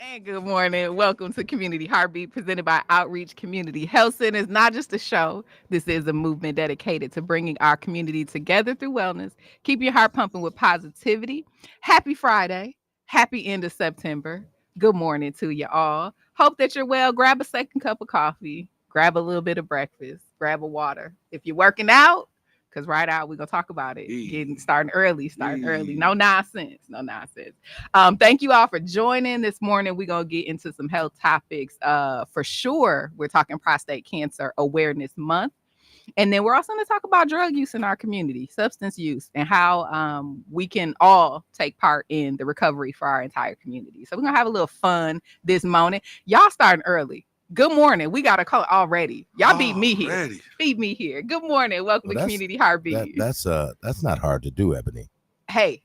And good morning. Welcome to Community Heartbeat, presented by Outreach Community Health Center. It's not just a show. This is a movement dedicated to bringing our community together through wellness. Keep your heart pumping with positivity. Happy Friday. Happy end of September. Good morning to you all. Hope that you're well. Grab a second cup of coffee. Grab a little bit of breakfast. Grab a water. If you're working out, because right out, we're going to talk about it. Starting early. No nonsense. No nonsense. Thank you all for joining this morning. We're going to get into some health topics. For sure, we're talking Prostate Cancer Awareness Month. And then we're also going to talk about drug use in our community, substance use, and how we can all take part in the recovery for our entire community. So we're going to have a little fun this morning. Y'all starting early. Good morning. We got a call already. Y'all beat me here. Beat me here. Good morning. Welcome to Community Heartbeat. That's not hard to do, Ebony. Hey,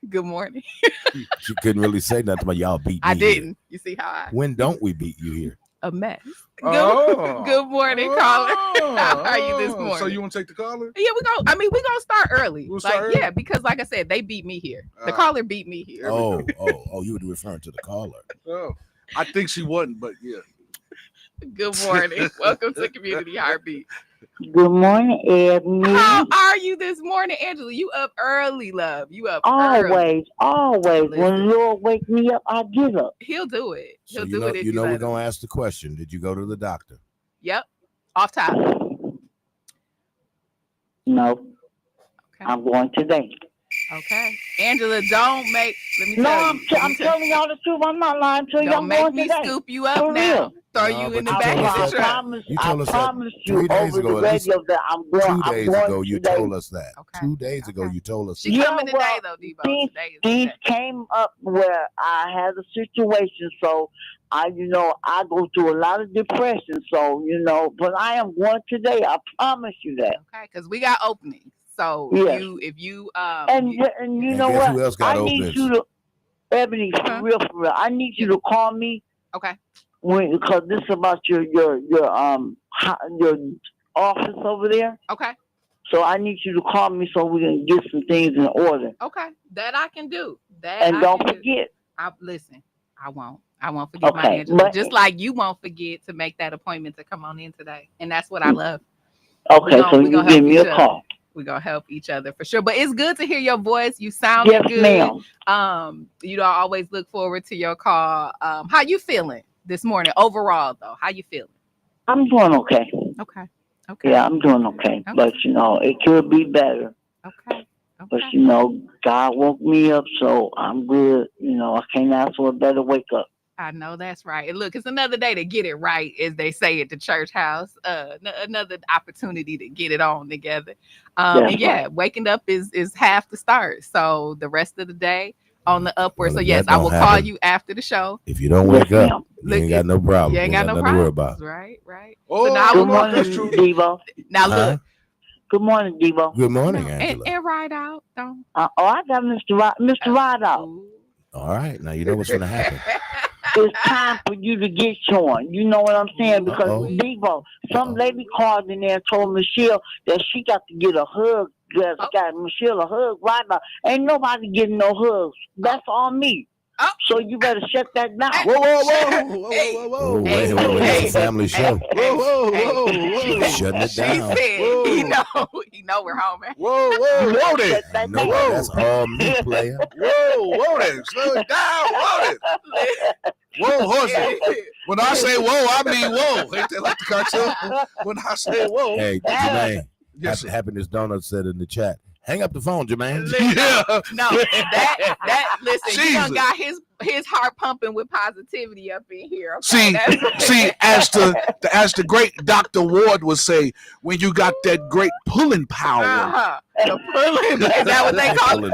good morning. She couldn't really say nothing about y'all beat me. I didn't. Here. You see how When don't we beat you here? A mess. Good morning, caller. How are you this morning? So you want to take the caller? Yeah, we're gonna start early. We'll start early? Yeah, because like I said, they beat me here. The caller beat me here. Oh, you were referring to the caller. Oh, I think she wasn't, but yeah. Good morning. Welcome to Community Heartbeat. Good morning, Ebony. How are you this morning, Angela? You up early, love. You up early. Always. When Lord wake me up, I get up. He'll do it. He'll do it. You know we're gonna ask the question. Did you go to the doctor? Yep. Off top. No. Okay. I'm going today. Okay. Angela, don't make. Let me tell you. I'm telling y'all the truth. I'm not lying to you. Don't make me scoop you up For now. real. Throw you in the back of the truck. I promise you over the radio that I'm going. 2 days ago, you told us that. Okay. 2 days ago, you told us. She coming today, though, Debo. Things came up where I had a situation, so I go through a lot of depression. So but I am going today. I promise you that. Okay, because we got openings. So yes. if you and you know what? Who else got openings? Need you to, Ebony, for real. I need you to call me. Okay. Because this is about your office over there. Okay. So I need you to call me so we can get some things in order. Okay, that I can do. Don't forget. Listen, I won't forget my Angela. Just like you won't forget to make that appointment to come on in today, and that's what I love. Okay, so you give me a call. We're gonna help each other for sure. But it's good to hear your voice. You sound good. Ma'am. You always look forward to your call. How you feeling this morning overall though? How you feeling? I'm doing okay. Okay. Yeah, I'm doing okay. But it could be better. Okay. But God woke me up, so I'm good. I can't ask for a better wake up. I know that's right. And look, it's another day to get it right, as they say at the church house. Another opportunity to get it on together. Right. Waking up is half the start. So the rest of the day on the upward. So yes, I will call you after the show. If you don't wake up, you ain't got no problem. You ain't got no problem to worry about. Right. Oh, so now good morning, Devo. Now look. Good morning, Devo. Good morning, Angela. And ride out, though. I got Mr. Ride Out. All right, now you know what's going to happen. It's time for you to get showing. You know what I'm saying? Because Devo, some lady called in there and told Michelle that she got to get a hug. Got Michelle a hug right now. Ain't nobody getting no hugs. That's on me. Oh. So you better shut that down. Whoa. Wait, it's a family show. Whoa. She's shutting it down. She said, he know we're home. Whoa there. That's all me, player. Whoa there. Slow it down. Whoa, horse. When I say whoa, I mean whoa. Ain't that like the cartoon? When I say whoa. Hey, Jermaine, Happiness Donut said in the chat, hang up the phone, Jermaine. Yeah. No, that listen, you done got his heart pumping with positivity up in here. Okay? See, as the great Dr. Ward would say, when you got that great pulling power. The pulling, is that what they call it?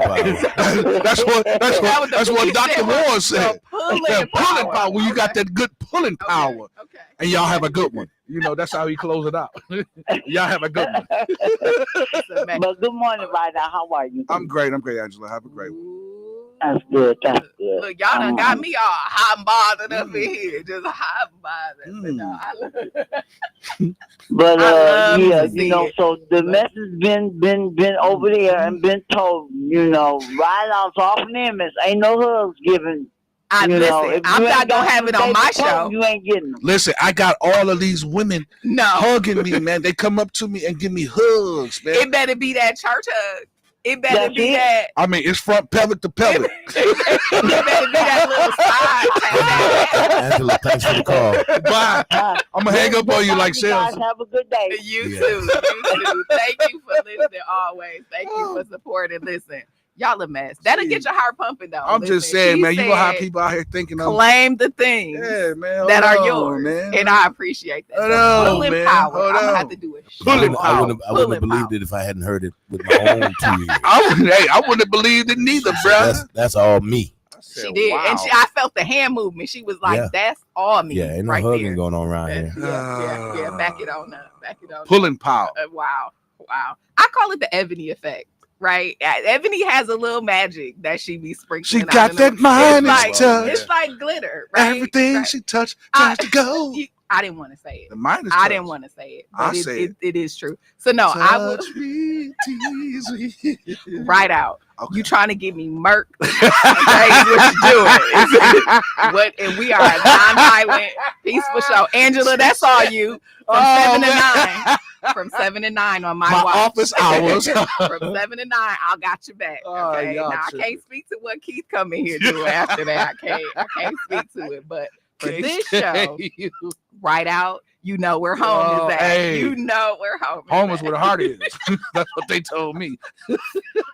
That's what Dr. Ward said. Pulling power. When you got that good pulling power. Okay. And y'all have a good one. That's how he closed it out. Y'all have a good one. But good morning, Ryder. How are you? I'm great, Angela. Have a great one. That's good. Look, y'all done got me all hot and bothered up in here. Just hot and bothered. But so the message been over there and been told, right out off limits. Ain't no hugs given I'm not gonna have it on my show. You ain't getting them. Listen, I got all of these women No, hugging me, man. They come up to me and give me hugs, man. it better be that church hug. It better be that. I mean, it's from pelvic to pelvic. It better be that little side. Angela, thanks for the call. Bye. I'm gonna hang up on you like sales. Have a good day. You too. You too. Thank you for listening always. Thank you for supporting. Listen, y'all a mess. That'll get your heart pumping though. I'm just saying, man. You know how people out here thinking of claim the things that are yours, man. And I appreciate that. Pulling power. I'm gonna have to do it. I wouldn't have believed it if I hadn't heard it with my own 2 ears. I wouldn't have believed it neither, bro. That's all me. She did, and I felt the hand movement. She was like, "That's all me." Yeah, ain't no right hugging there. going on around here. Yeah. Back it on up. Pulling power. Wow. I call it the Ebony effect. Right, Ebony has a little magic that she be sprinkling. She got that mind touch. It's like glitter. Right? Everything she touched tries to go. I didn't want to say it. The mind is I didn't want to say it. But it is true. So no, I would tease me. Right out. Okay. You trying to get me murked? Okay, what you doing? And we are a non-violent, peaceful show. Angela, that's all you. From 7 to 9. From 7 to 9 on my watch. Office hours. From 7 to 9, I got your back. Okay. Now I can't speak to what Keith come in here doing after that. I can't speak to it. But for this show, right out, you know where home is at. Hey. You know where home is Home is at. where the heart is. That's what they told me.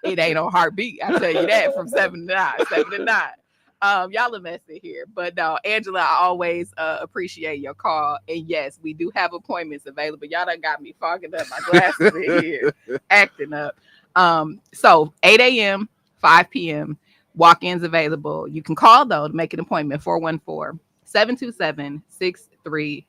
It ain't no heartbeat. I tell you that from 7 to 9. 7 to 9. Y'all are messing here, but no, Angela, I always appreciate your call. And yes, we do have appointments available. Y'all done got me fogging up my glasses in here, acting up. So 8 a.m., 5 p.m., walk-ins available. You can call though to make an appointment. 414-727-6320.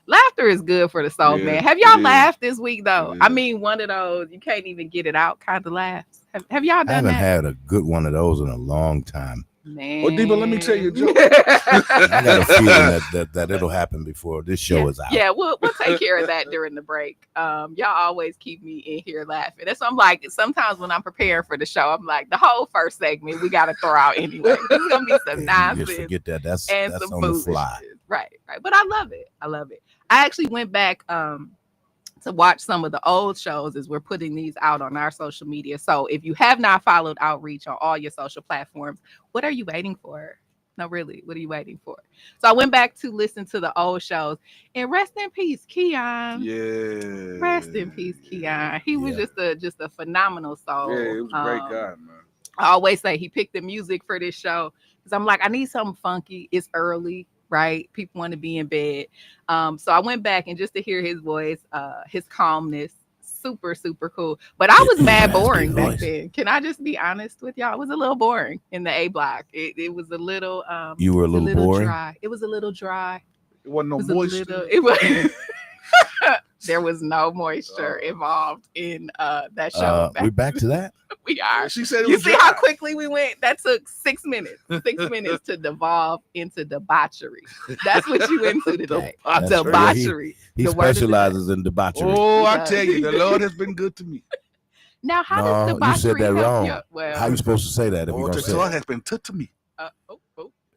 Laughter is good for the soul, man. Have y'all laughed this week though? I mean, one of those you can't even get it out kind of laughs. Have y'all done that? I haven't had a good one of those in a long time. Man. Well, Debo, let me tell you a joke. I got a feeling that it'll happen before this show is out. Yeah, we'll take care of that during the break. Y'all always keep me in here laughing. That's what I'm like. Sometimes when I'm preparing for the show, I'm like, the whole first segment we got to throw out anyway. There's gonna be some nonsense. Just forget that. That's some on the fly. Right. But I love it. I actually went back to watch some of the old shows as we're putting these out on our social media. So if you have not followed Outreach on all your social platforms, what are you waiting for? No, really, what are you waiting for? So I went back to listen to the old shows, and rest in peace, Keon. Yeah. Rest in peace, Keon. He was just a phenomenal soul. Yeah, he was a great guy, man. I always say he picked the music for this show because I'm like, I need something funky. It's early. Right, people want to be in bed. So I went back and just to hear his voice, his calmness, super cool. But I was mad boring back then. Can I just be honest with y'all? It was a little boring in the A block. It was a little. You were a little boring. Dry. It was a little dry. It wasn't no moisture. It was. There was no moisture involved in that show. We're back to that. We are. She said, "You see how quickly we went? That took 6 minutes. 6 minutes to devolve into debauchery. That's what you into today. Debauchery. He specializes in debauchery. Oh, I tell you, the Lord has been good to me. Now, how does debauchery you said that wrong. You? Well, how you supposed to say that? If the Lord has been good to me.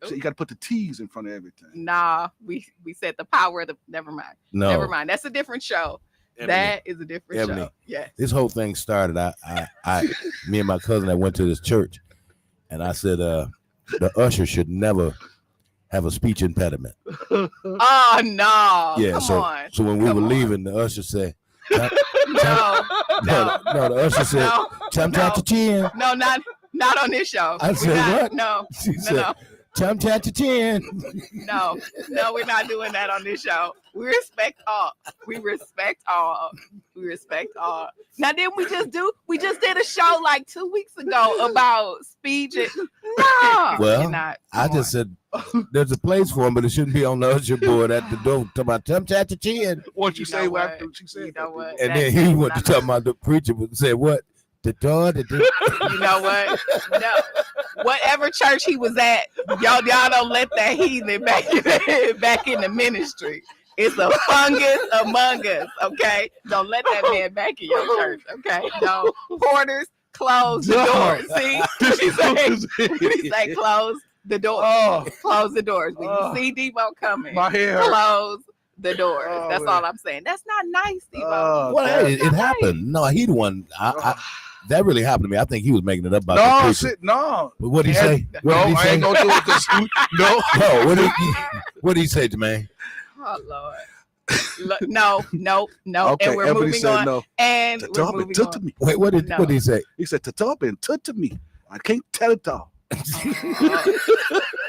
So you got to put the T's in front of everything. Nah, we said the power of the. Never mind. No, never mind. That's a different show. Ebony. That is a different show. Yeah. This whole thing started. Me and my cousin, I went to this church, and I said, the usher should never have a speech impediment. Oh no! Yeah. Come on. So when we were leaving, the usher said, No. The usher said, "Chum cha chin." No, not on this show. I said, "What?" No. She said, "Chum cha chin." No, we're not doing that on this show. We respect all. Now, didn't we just did a show like 2 weeks ago about speech. No. Well, I just said there's a place for him, but it shouldn't be on the usher board at the door. Talking about chum cha chin. What you say after she said? You know what? And then he went to talk about the preacher and said, "What? The door? You know what? No. Whatever church he was at, y'all don't let that heathen back in the ministry. It's a fungus among us, okay? Don't let that man back in your church, okay? No. Porters, close the door. See? What he say? Close the door. Oh. Close the doors. When you see Debo coming, My hair hurt. close the doors. Oh, That's man. all I'm saying. That's not nice, Debo. Well, that- hey, it happened. No, he the one. That really happened to me. I think he was making it up about the no, preacher. sit, no. But what did he say? No, What did he I say? ain't gonna do it because no. No, what did he say, Jermaine? Oh Lord. No. Okay, And we're Ebony moving said on. no. And we're Tatop moving and tut on. to me. Wait, what did he say? He said Tatop and tut to me. I can't tell it all.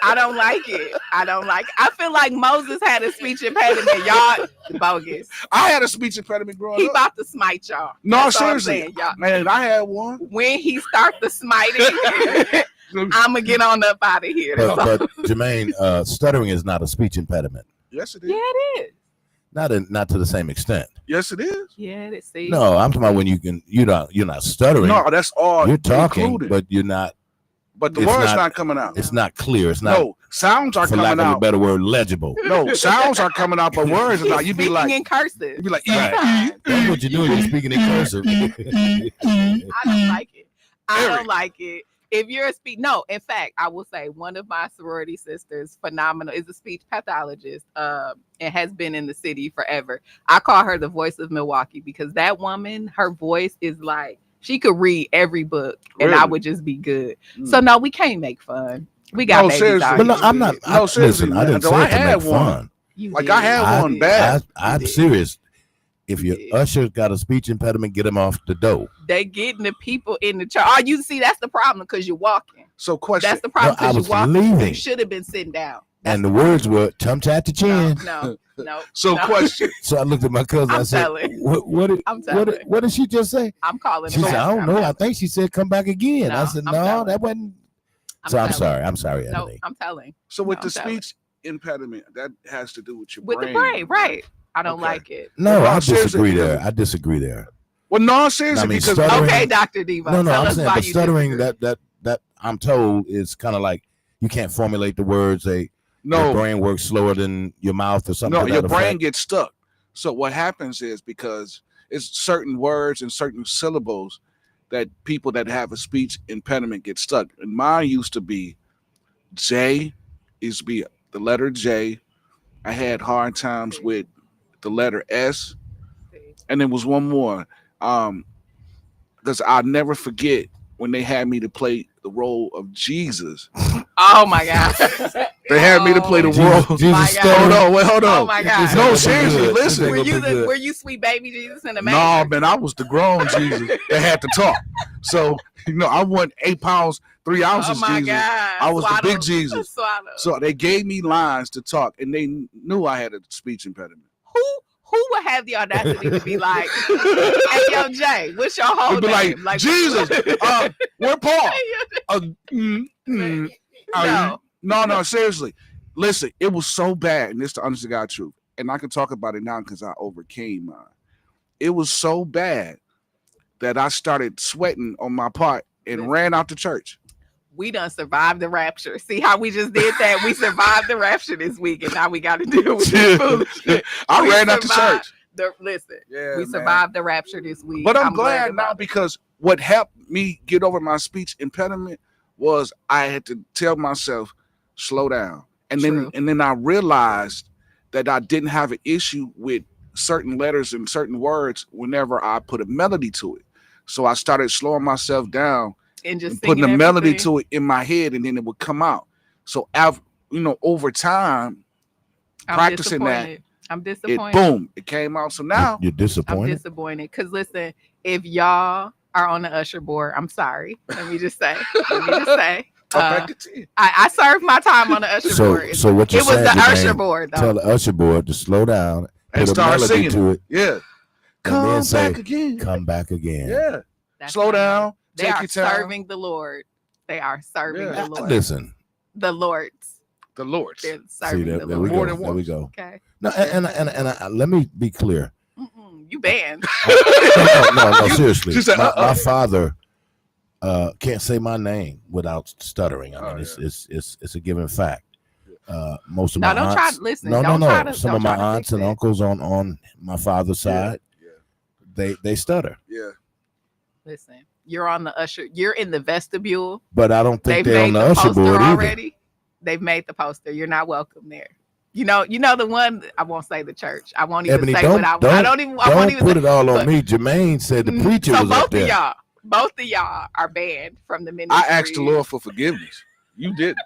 I don't like it. I feel like Moses had a speech impediment. Y'all bogus. I had a speech impediment growing He up. about to smite y'all. No, That's all I'm seriously. saying, y'all. Man, I had one. When he start the smiting, I'm gonna get on up out of here. But Jermaine, stuttering is not a speech impediment. Yes, it is. Yeah, it is. Not to the same extent. Yes, it is. Yeah, it is. See? No, I'm talking about when you're not stuttering. No, that's all. You're talking, included. but you're not. But the it's word's not- not coming out. It's not clear. It's not. No, sounds are for lack coming of a out. better word, legible. No, sounds are coming out, but words are not. You'd be Speaking like, in cursive. you'd be like, Sometimes. That's what you're doing. You're speaking in cursive. I don't like it. I Eric. don't like it. If you're a speech, no, in fact, I will say one of my sorority sisters, phenomenal, is a speech pathologist, and has been in the city forever. I call her the voice of Milwaukee because that woman, her voice is like, she could read every book and I Really? would just be good. Mm. So no, we can't make fun. We got No, babies seriously. out But no, here. I'm not. No, seriously, Listen, I didn't man. say I it to had make one. fun. You Like, did. I had one did. bad. I'm did. serious. If You your did. usher got a speech impediment, get him off the door. They getting the people in the church. Oh, you see, that's the problem because you're walking. so question. That's the problem No, I because was you're walking. leaving. You should have been sitting down. That's And the words were chum chat to chin. no. So no. question. So I looked at my cousin. I I'm said, telling. What did, what did she just say? I'm calling. She it said, back. I don't I'm know. I telling. think she said, come back again. I No, said, I'm no, telling. that wasn't. I'm So I'm telling. sorry. I'm sorry, No, Ebony. I'm telling. So with No, the I'm telling. speech impediment, that has to do with your With brain. the brain, right? I don't Okay. like it. No, Well, I seriously, disagree because- there. I disagree there. Well, no, seriously, I mean, because stuttering- Okay, Dr. Devo. No, tell I'm us saying, why but you stuttering, disagree. that I'm told is kind of like you can't formulate the words. Your no, brain works slower than your mouth or something. no, to your that brain effect. gets stuck. So what happens is because it's certain words and certain syllables that people that have a speech impediment get stuck. And mine used to be J, used to be the letter J. I had hard times with the letter S, and there was one more. Because I'll never forget when they had me to play the role of Jesus. Oh my God. They had me to play the role. Jesus My stuttering. God. Hold on. Oh my God. No, This ain't seriously, gonna be good. listen. This Were ain't you gonna be good. were you sweet baby Jesus in the No, manger? man, I was the grown Jesus that had to talk. So, I wasn't 8 pounds, 3 Oh ounces my Jesus. God. I was the big Swaddle. Jesus. Swaddle. So they gave me lines to talk, and they knew I had a speech impediment. Who would have the audacity to be like, hey, yo, Jay, what's your whole They'd be name? like, Jesus, where Paul? No, seriously. Listen, it was so bad, and this is the honest to God truth, and I can talk about it now because I overcame mine. It was so bad that I started sweating on my part and ran out the church. We done survived the rapture. See how we just did that? We survived the rapture this week, and now we got to deal with this foolishness. I We ran out the survived church. Listen, Yeah, we man. survived the rapture this week. But I'm glad now about it. because what helped me get over my speech impediment was I had to tell myself, slow down. And True. then I realized that I didn't have an issue with certain letters and certain words whenever I put a melody to it. So I started slowing myself down and just and putting a singing melody everything. to it in my head, and then it would come out. So over time, I'm practicing that, disappointed. I'm it disappointed. it came out. So now You're I'm disappointed. disappointed because listen, if y'all are on the usher board, I'm sorry. Let me just say. I served my time on the usher board. So what you It was saying? the Jermaine, usher board though. Tell the usher board to slow down, and put a start melody singing to it, Yeah. and Come then say, back again. "Come back again." Yeah. That's Slow not down. right. They Take are your time. serving the Lord. They are serving Yeah. the Lord. Listen, The Lords. The Lord's. They're see serving there, the there we Lord. More go. than There we once. go. Okay. No, and let me be clear. You banned. No, seriously. She said, my father can't say my name without stuttering. I mean, Oh, it's a given fact. Most of No, my don't try aunts, to listen. no. Don't try to- Some don't of my try to aunts fix and it. uncles on my father's side, they stutter. Yeah. Listen, you're on the usher. You're in the vestibule. But I don't think They've they're on made the the usher poster board either. already. They've made the poster. You're not welcome there. You know the one. I won't say the church. I won't even Ebony, say what I don't even. I won't don't even put say, it all on but me. Jermaine said the preacher so was up there. both of y'all are banned from the I ministry. asked the Lord for forgiveness. You didn't.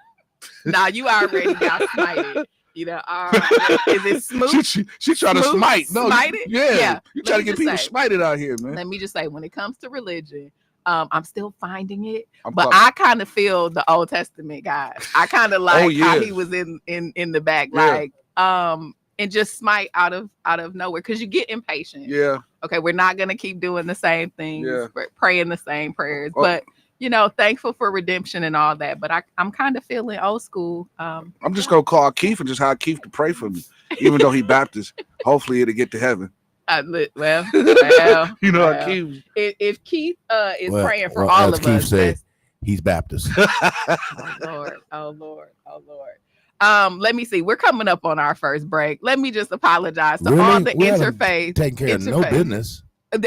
Nah, you already got smited. Is it smooth? She trying to smite. No, smite it? Yeah. You trying to me get just people say- smited out here, man. Let me just say, when it comes to religion, I'm still finding it, I'm but fucking- I kind of feel the Old Testament God. I kind of like how yeah. he was in the back, Yeah. and just smite out of nowhere because you get impatient. Yeah. Okay, we're not gonna keep doing the same things, Yeah. praying the same prayers, Oh. but thankful for redemption and all that. But I'm kind of feeling old school. I'm just gonna call Keith and just have Keith to pray for me, even though he Baptist. Hopefully, it'll get to heaven. Well, Keith. if Keith is praying for well, all as of Keith us, said, he's Baptist. oh Lord. Let me see. We're coming up on our first break. Let me just apologize to all the interfaith. Taking care of no business.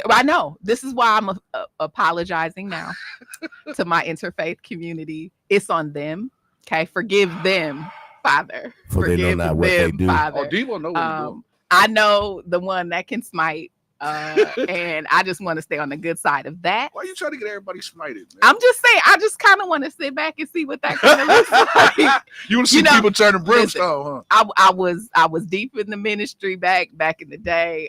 I know. This is why I'm apologizing now to my interfaith community. It's on them. Okay, forgive them, Father. For they know not what they do. Father. Oh, Devo know what he's doing. I know the one that can smite, and I just want to stay on the good side of that. Why are you trying to get everybody smited, man? I'm just saying, I just kind of want to sit back and see what that kind of looks like. You want to see people turning brimstone, huh? I was deep in the ministry back in the day,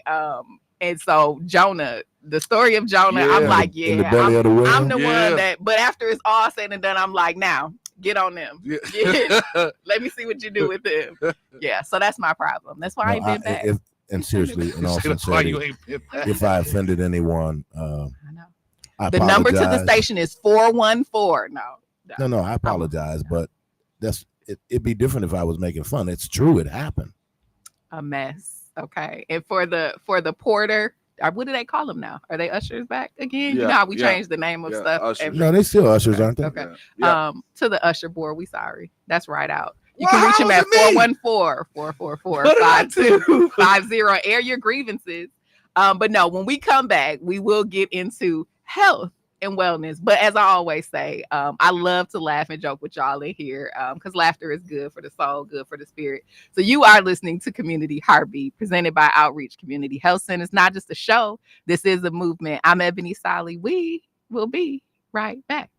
and so Jonah, the story of Jonah, I'm like, in the belly of the whale. I'm the one that. But after it's all said and done, I'm like, now get on them. Yeah. Let me see what you do with them. Yeah, so that's my problem. That's why I ain't been back. And seriously, in all That's why you sincerity, ain't been back. if I offended anyone, I know. I The apologize. number to the station is 414. No, I apologize, but it'd be different if I was making fun. It's true, it happened. A mess. Okay, and for the porter, what do they call them now? Are they ushers back again? You know how we changed the name of stuff. Ushers. No, they still ushers, aren't they? Okay. Yeah. To the usher board, we sorry. That's right out. You Well, can reach him how at was it me? 414-444-5250. Air your grievances. But no, when we come back, we will get into health and wellness. But as I always say, I love to laugh and joke with y'all in here because laughter is good for the soul, good for the spirit. So you are listening to Community Heartbeat, presented by Outreach Community Health Center. It's not just a show. This is a movement. I'm Ebony Ssali. We will be right back.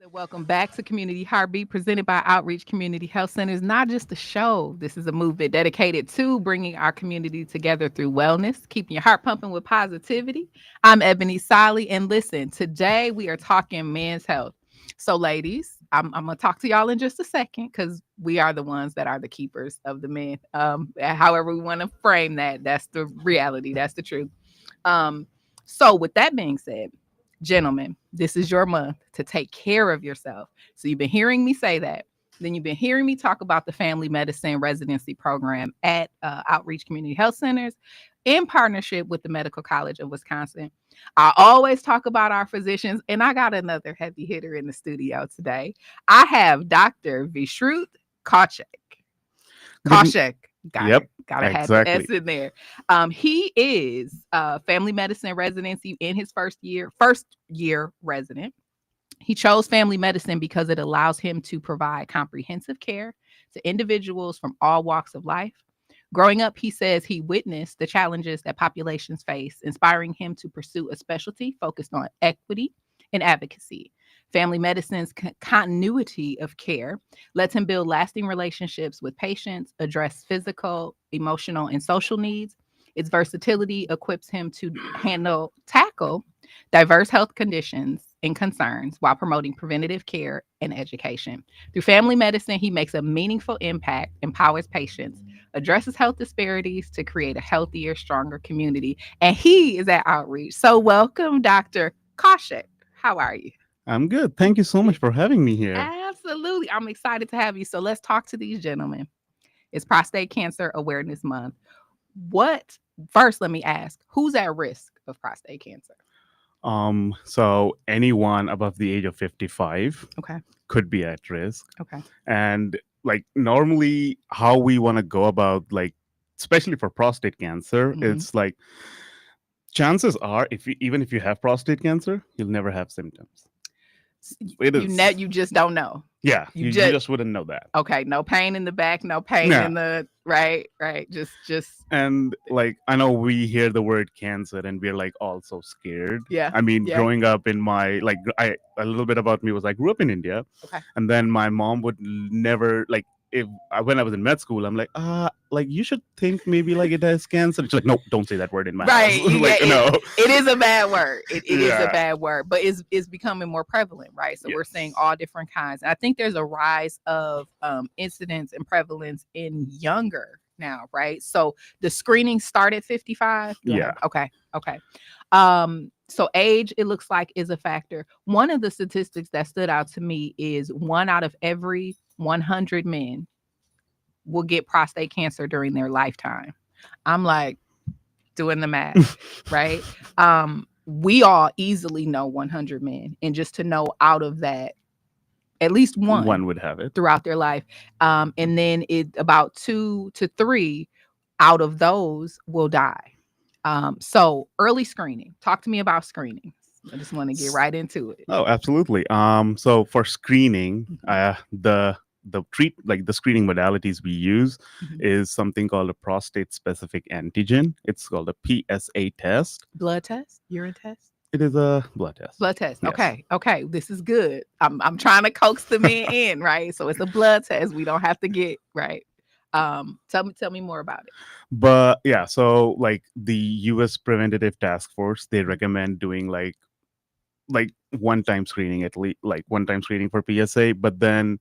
Welcome back to Community Heartbeat, presented by Outreach Community Health Centers. Not just a show, this is a movement dedicated to bringing our community together through wellness, keeping your heart pumping with positivity. I'm Ebony Ssali, and listen, today we are talking men's health. So, ladies, I'm going to talk to y'all in just a second because we are the ones that are the keepers of the men. However we want to frame that, that's the reality, that's the truth. So, with that being said, gentlemen, this is your month to take care of yourself. So you've been hearing me say that. Then you've been hearing me talk about the family medicine residency program at Outreach Community Health Centers in partnership with the Medical College of Wisconsin. I always talk about our physicians, and I got another heavy hitter in the studio today. I have Dr. Vishrut Kaushik. Kaushik. Got to have the S in there. He is family medicine residency in his first year resident. He chose family medicine because it allows him to provide comprehensive care to individuals from all walks of life. Growing up, he says he witnessed the challenges that populations face, inspiring him to pursue a specialty focused on equity and advocacy. Family medicine's continuity of care lets him build lasting relationships with patients, address physical, emotional, and social needs. Its versatility equips him to tackle diverse health conditions and concerns while promoting preventative care and education. Through family medicine, he makes a meaningful impact, empowers patients, addresses health disparities to create a healthier, stronger community. And he is at Outreach. So welcome, Dr. Kaushik. How are you? I'm good. Thank you so much for having me here. Absolutely. I'm excited to have you. So let's talk to these gentlemen. It's Prostate Cancer Awareness Month. First, let me ask, who's at risk of prostate cancer? So anyone above the age of 55 could be at risk. Okay. And like normally how we want to go about, like, especially for prostate cancer, it's like chances are even if you have prostate cancer, you'll never have symptoms. You just don't know. Yeah, you just wouldn't know that. Okay, no pain in the back, no pain in the right. Just and like I know we hear the word cancer and we're like all so scared. Yeah. I mean, growing up in my a little bit about me was I grew up in India. Okay. And then my mom would never when I was in med school, I'm like, you should think maybe like it has cancer. She's like, no, don't say that word in my house. No. It is a bad word. It is a bad word, but it's becoming more prevalent, right? So we're seeing all different kinds. And I think there's a rise of incidence and prevalence in younger now, right? So the screening start at 55. Yeah. Okay. So age, it looks like, is a factor. One of the statistics that stood out to me is 1 out of every 100 men will get prostate cancer during their lifetime. I'm like doing the math, right? We all easily know 100 men, and just to know out of that, at least one would have it throughout their life. And then about 2 to 3 out of those will die. So early screening. Talk to me about screening. I just want to get right into it. Oh, absolutely. So for screening, the screening modalities we use is something called a prostate specific antigen. It's called a PSA test. Blood test? Urine test? It is a blood test. Blood test. Yes. Okay. This is good. I'm trying to coax the men in, right? So it's a blood test. We don't have to get right. Tell me more about it. But yeah, so like the US Preventative Task Force, they recommend doing like one-time screening, at least like one-time screening for PSA. But then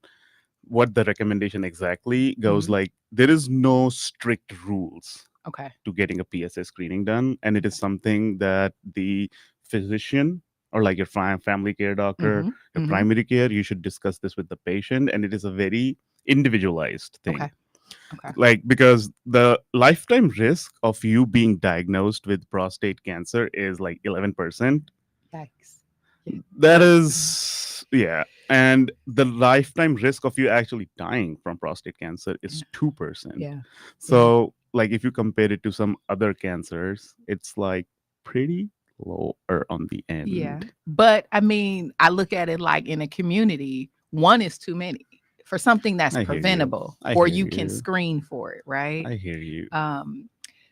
what the recommendation exactly goes, like there is no strict rules to getting a PSA screening done, and it is something that the physician or like your family care doctor, your primary care, you should discuss this with the patient, and it is a very individualized thing. Okay. Like, because the lifetime risk of you being diagnosed with prostate cancer is like 11%. Yikes. That is, and the lifetime risk of you actually dying from prostate cancer is 2%. Yeah. So like if you compare it to some other cancers, it's like pretty lower on the end. Yeah. But I mean, I look at it like in a community, 1 is too many for something that's preventable, or you can screen for it, right? I hear you.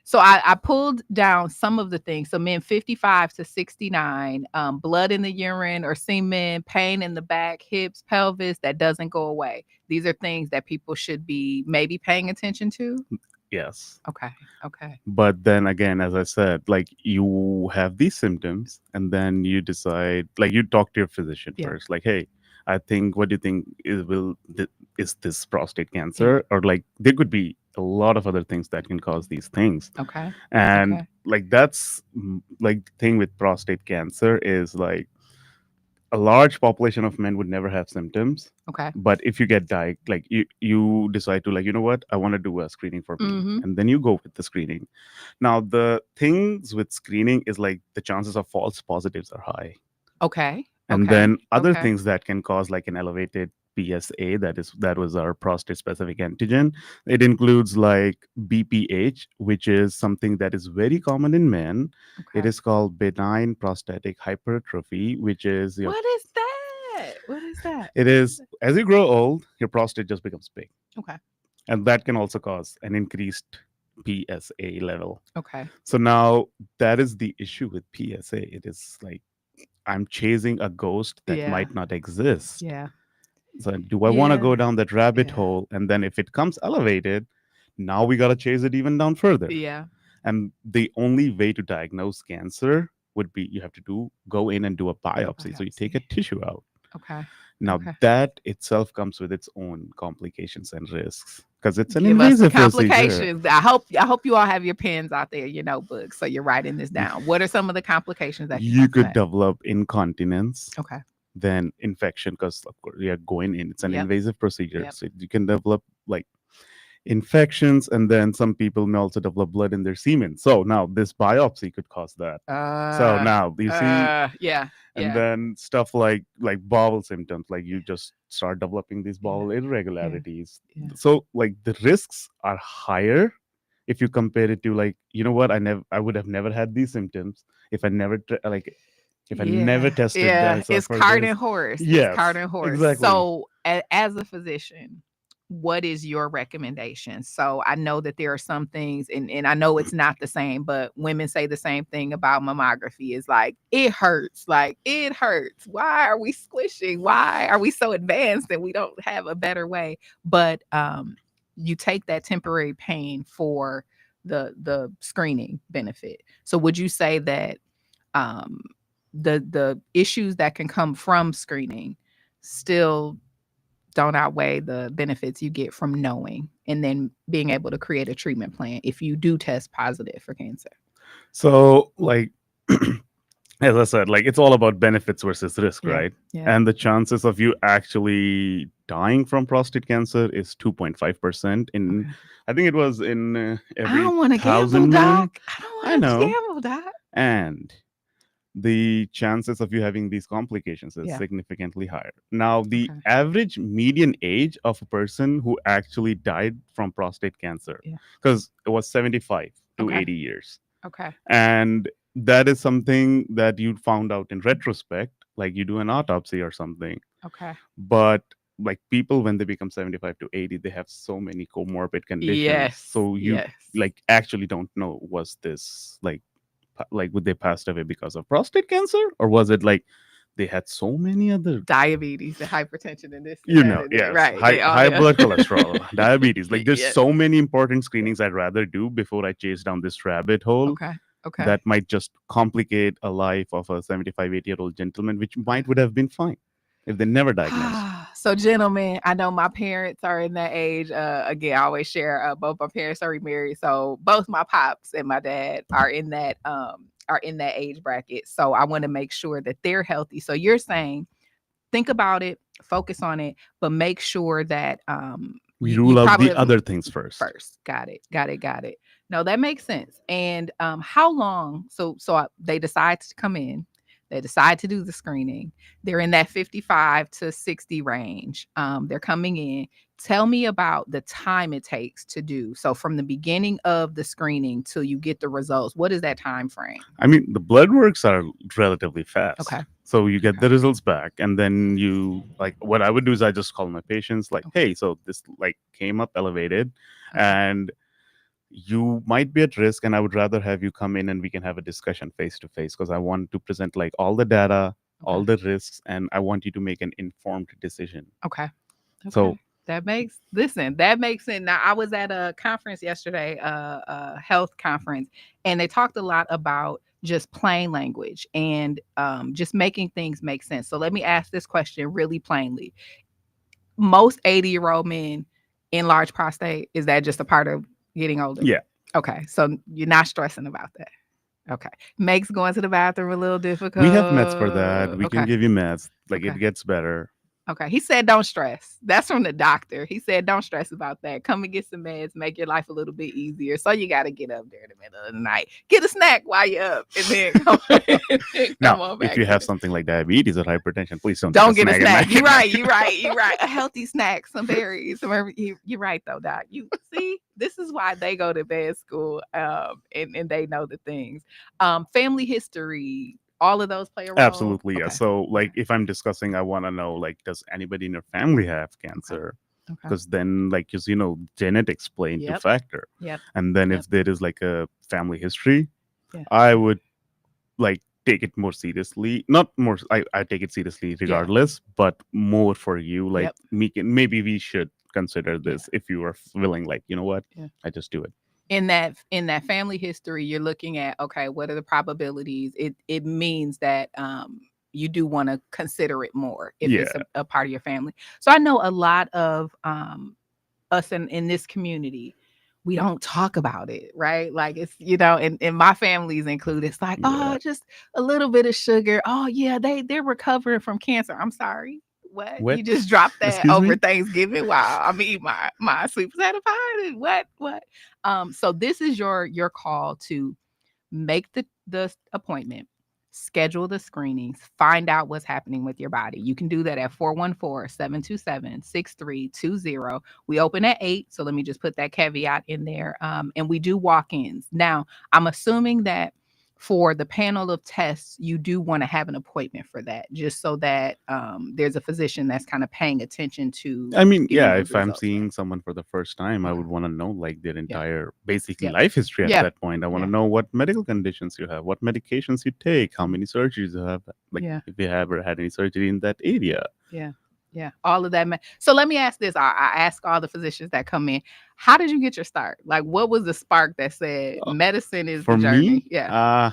So I pulled down some of the things. So men 55 to 69, blood in the urine or semen, pain in the back, hips, pelvis that doesn't go away. These are things that people should be maybe paying attention to. Yes. Okay. Okay. But then again, as I said, like you have these symptoms and then you decide, like you talk to your physician Yeah. first, like, hey, I think, what do you think is this prostate cancer? Or like there could be a lot of other things that can cause these things. Okay. And Okay. like that's like the thing with prostate cancer is like a large population of men would never have symptoms. Okay. But if you get like you decide to, like, you know what, I want to do a screening for me, Mhm. and then you go with the screening. Now the things with screening is like the chances of false positives are high, Okay. and Okay. then other Okay. things that can cause like an elevated PSA, that was our prostate specific antigen. It includes like BPH, which is something that is very common in men. It Okay. is called benign prostatic hypertrophy, which is your What is that? What is that? it is as you grow old, your prostate just becomes big, Okay. and that can also cause an increased PSA level. Okay. So now that is the issue with PSA. It is like I'm chasing a ghost that Yeah. might not exist. Yeah. So do I want to Yeah. go down that rabbit Yeah. hole? And then if it comes elevated, now we got to chase it even down further. Yeah. And the only way to diagnose cancer would be you have to go in and do a biopsy. So you take a tissue out. Okay. Now Okay. that itself comes with its own complications and risks because it's an Give us the invasive procedure. complications. I hope you all have your pens out there, your notebooks, so you're writing this down. What are some of the complications that You could develop incontinence, Okay. then infection, because of course you're going in. It's an Yep. invasive procedure, Yep. so you can develop like infections, and then some people may also develop blood in their semen. So now this biopsy could cause that. So now you see, yeah. and then stuff like bowel symptoms, like you just start developing these bowel irregularities. Yeah. So like the risks are higher if you compare it to, like, you know what, I would have never had these symptoms if I never if I never tested this. It's cart and horse. Yes, It's cart and horse. exactly. So as a physician, what is your recommendation? So I know that there are some things, and I know it's not the same, but women say the same thing about mammography. Is like, it hurts. Like, it hurts. Why are we squishing? Why are we so advanced and we don't have a better way? But you take that temporary pain for the screening benefit. So would you say that the issues that can come from screening still don't outweigh the benefits you get from knowing and then being able to create a treatment plan if you do test positive for cancer? So like as I said, like it's all about benefits versus risk, Yeah, right? yeah. And the chances of you actually dying from prostate cancer is 2.5% in Okay. I think it was in I every don't want to 1,000 gamble, men. Doc. I don't I want know. to gamble, Doc. And the chances of you having these complications is Yeah. significantly higher. Now, the Okay. average median age of a person who actually died from prostate cancer, Yeah. because it was 75 to Okay. 80 years. Okay. And that is something that you found out in retrospect, like you do an autopsy or something. Okay. But like people, when they become 75 to 80, they have so many comorbid conditions. Yes. So you yes. like actually don't know, was this like would they passed away because of prostate cancer, or was it like they had so many other diabetes and hypertension and this and that and that, yes, right? high blood cholesterol, diabetes, like there's Yeah. so many important screenings I'd rather do before I chase down this rabbit hole. Okay. Okay. That might just complicate a life of a 75 80-year-old gentleman, which would have been fine if they never diagnosed. So, gentlemen, I know my parents are in that age. Again, I always share. Both my parents are remarried, so both my pops and my dad are in that age bracket. So, I want to make sure that they're healthy. So, you're saying, think about it, focus on it, but make sure that we rule out the other things first. Got it. No, that makes sense. And how long? So they decide to come in. They decide to do the screening. They're in that 55 to 60 range. They're coming in. Tell me about the time it takes to do. So from the beginning of the screening till you get the results, what is that time frame? I mean, the blood works are relatively fast. Okay. So you get the results back, and then you like what I would do is I just call my patients like, hey, so this like came up elevated, and you might be at risk, and I would rather have you come in and we can have a discussion face to face, because I want to present like all the data, all the risks, and I want you to make an informed decision. Okay. So that makes sense. Now, I was at a conference yesterday, a health conference, and they talked a lot about just plain language and just making things make sense. So let me ask this question really plainly. Most 80-year-old men enlarge prostate. Is that just a part of getting older? yeah, Okay. So you're not stressing about that. Okay. Makes going to the bathroom a little difficult. we have meds for that. We can Okay. give you meds. Like Okay. it gets better. Okay. He said, don't stress. That's from the doctor. He said, don't stress about that. Come and get some meds, make your life a little bit easier. So you got to get up there in the middle of the night, get a snack while you're up, and then come Now, on back. if you have something like diabetes or hypertension, please don't get a at snack. night. You're right. A healthy snack, some berries, you're right though, Doc. You see, this is why they go to med school, and they know the things. Family history, all of those play a role. Absolutely, yeah. Okay. So, like, if I'm discussing, I want to know, like, does anybody in your family have cancer? Okay. Because then, like, just genetics play into Yep. factor. Yep. And then Yep. if there is like a family history, Yeah. I would like take it more seriously. Not more, I take it seriously regardless, but more for you. Like, maybe we should consider this if you are willing. Like, you know what? Yeah. I just do it. In that family history, you're looking at, okay, what are the probabilities? It means that you do want to consider it more if it's a part of your family. So I know a lot of us in this community, we don't talk about it, right? Like it's, and my family's included. It's like, oh, just a little bit of sugar. Oh yeah, they're recovering from cancer. I'm sorry. What? You just dropped that over Thanksgiving while I'm eating my sweet potato pie? And what? So this is your call to make the appointment, schedule the screenings, find out what's happening with your body. You can do that at 414-727-6320. We open at 8, so let me just put that caveat in there. And we do walk-ins. Now, I'm assuming that for the panel of tests, you do want to have an appointment for that, just so that there's a physician that's kind of paying attention to. I mean, if I'm seeing someone for the first time, I would want to know like their entire basically life history at that point. I want to know what medical conditions you have, what medications you take, how many surgeries you have, like if you have ever had any surgery in that area. Yeah, all of that. So let me ask this. I ask all the physicians that come in, how did you get your start? Like, what was the spark that said medicine is the journey? Me? Yeah.